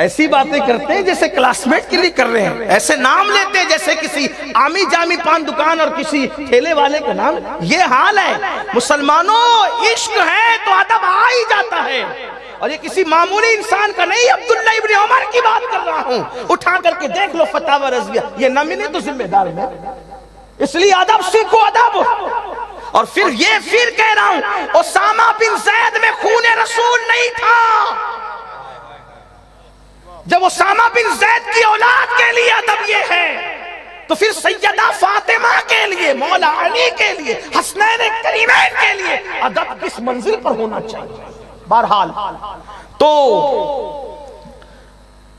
ایسی باتیں کرتے ہیں جیسے کلاس میٹ کے لیے کر رہے ہیں، ایسے نام لیتے ہیں جیسے کسی عامی جامی پان دکان اور کسی ٹھیلے والے کا نام۔ یہ حال ہے مسلمانوں، عشق ہے تو ادب آ ہی جاتا ہے، اور یہ کسی معمولی انسان کا نہیں، عبداللہ ابن عمر کی بات کر رہا ہوں، اٹھا کر کے دیکھ لو فتاوی رضویہ، یہ نہ ملے تو ذمہ دار میں، اس لیے ادب سیکھو، ادب۔ اور پھر کہہ رہا ہوں، اسامہ بن زید میں خون رسول نہیں تھا، جب اسامہ بن زید کی اولاد کے لیے ادب یہ ہے تو پھر سیدہ فاطمہ کے لیے، مولا علی کے لیے، حسنین کریمین کے لیے ادب کس منزل پر ہونا چاہیے۔ بہرحال تو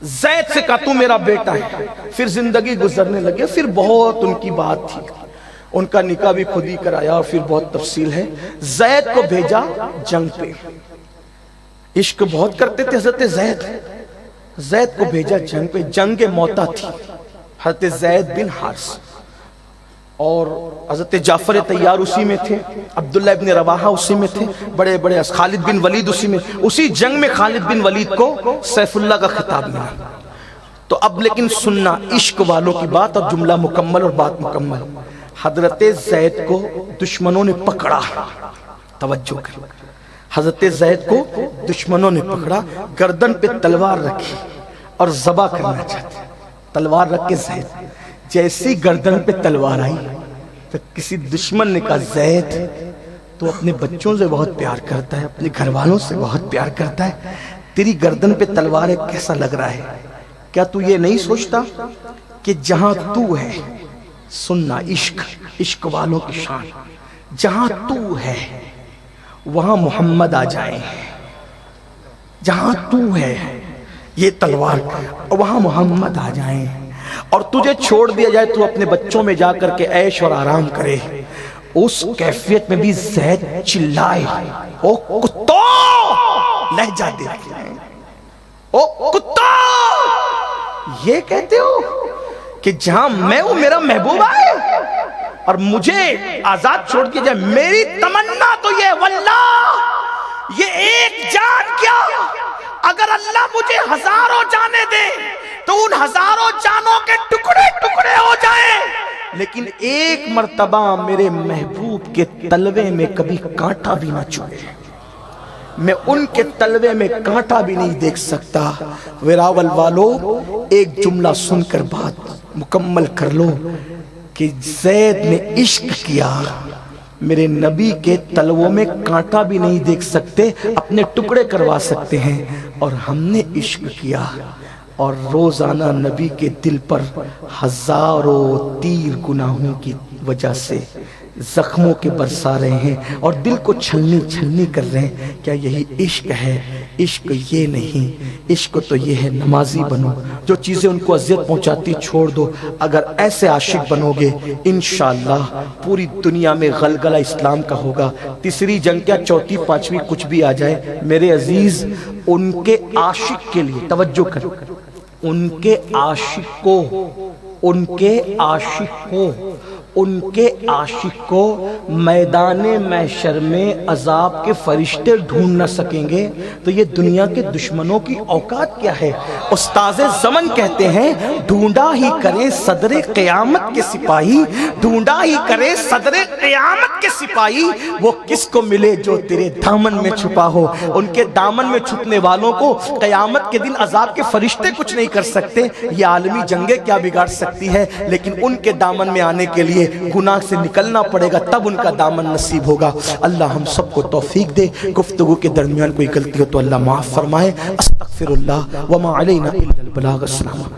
زید سے کہا تو میرا بیٹا ہے، پھر زندگی گزرنے لگے، پھر بہت ان کی بات تھی، ان کا نکاح بھی خود ہی کرایا، اور پھر بہت تفصیل ہے۔ زید کو بھیجا جنگ پہ، عشق بہت کرتے تھے حضرت زید کو بھیجا جنگ پہ، جنگ موتا تھی، حضرت زید بن حارثہ اور حضرت جعفر طیار اسی میں تھے، عبداللہ ابن رواحہ اسی میں تھے، بڑے بڑے، خالد بن ولید اسی میں، اسی جنگ میں خالد بن ولید کو سیف اللہ کا خطاب ملا۔ تو اب لیکن سننا عشق والوں کی بات، اور جملہ مکمل اور بات مکمل۔ حضرت زید کو دشمنوں نے پکڑا، توجہ کر، حضرت زید کو دشمنوں نے پکڑا، گردن پہ تلوار رکھی اور ذبح کرنا چاہتے، تلوار رکھ کے زید، جیسی گردن پہ تلوار آئی تو کسی دشمن نے کہا زید تو اپنے بچوں سے بہت پیار کرتا ہے، اپنے گھر والوں سے بہت پیار کرتا ہے، تیری گردن پہ تلوار ہے، کیسا لگ رہا ہے؟ کیا تو یہ نہیں سوچتا کہ جہاں تو ہے، سننا عشق والوں کی شان، جہاں تو ہے وہاں محمد آ جائیں، جہاں تو ہے یہ تلوار وہاں محمد آ جائیں، اور تجھے چھوڑ دیا جائے تو اپنے بچوں میں جا کر کے عیش اور آرام کرے۔ اس کیفیت میں بھی زید چلائے، او کتو، لہجہ دیکھ، او کتو، یہ کہتے ہو کہ جہاں میں ہوں میرا محبوب آئے اور مجھے آزاد چھوڑ دیا جائے؟ میری تمنا تو یہ، واللہ یہ ایک جان کیا، اگر اللہ مجھے ہزاروں جانیں دے تو ان ہزاروں جانوں کے ٹکڑے ٹکڑے ہو جائیں، لیکن ایک مرتبہ میرے محبوب کے تلوے میں کبھی کانٹا بھی نہ چبھے، میں ان کے تلوے میں کانٹا بھی نہیں دیکھ سکتا۔ ویراول والو ایک جملہ سن کر بات مکمل کر لو کہ زید نے عشق کیا، میرے نبی کے تلووں میں کانٹا بھی نہیں دیکھ سکتے، اپنے ٹکڑے کروا سکتے ہیں، اور ہم نے عشق کیا اور روزانہ نبی کے دل پر ہزاروں تیر گناہوں کی وجہ سے زخموں کے برسا رہے ہیں اور دل کو چھلنی چھلنی کر رہے ہیں۔ کیا یہی عشق ہے؟ عشق یہ نہیں، عشق تو یہ ہے نمازی بنو، جو چیزیں ان کو اذیت پہنچاتی چھوڑ دو۔ اگر ایسے عاشق بنو گے انشاءاللہ پوری دنیا میں غلغلہ اسلام کا ہوگا۔ تیسری جنگ کیا چوتھی پانچویں کچھ بھی آ جائے میرے عزیز، ان کے عاشق کے لیے توجہ کرو، ان کے عاشق کو، ان کے عاشق کو، ان کے عاشق کو میدان محشر میں عذاب کے فرشتے ڈھونڈ نہ سکیں گے تو یہ دنیا کے دشمنوں کی اوقات کیا ہے؟ استاذ زمن کہتے ہیں ڈھونڈا ہی کرے صدر قیامت کے سپاہی، ڈھونڈا ہی کرے صدر قیامت کے سپاہی، وہ کس کو ملے جو تیرے دامن میں چھپا ہو۔ ان کے دامن میں چھپنے والوں کو قیامت کے دن عذاب کے فرشتے کچھ نہیں کر سکتے، یہ عالمی جنگیں کیا بگاڑ سکتی ہے، لیکن ان کے دامن میں آنے کے لیے لیے گناہ سے نکلنا پڑے گا، تب ان کا دامن نصیب ہوگا۔ اللہ ہم سب کو توفیق دے، گفتگو کے درمیان کوئی غلطی ہو تو اللہ معاف فرمائے۔ استغفر اللہ وما علینا الا البلاغ۔ السلام۔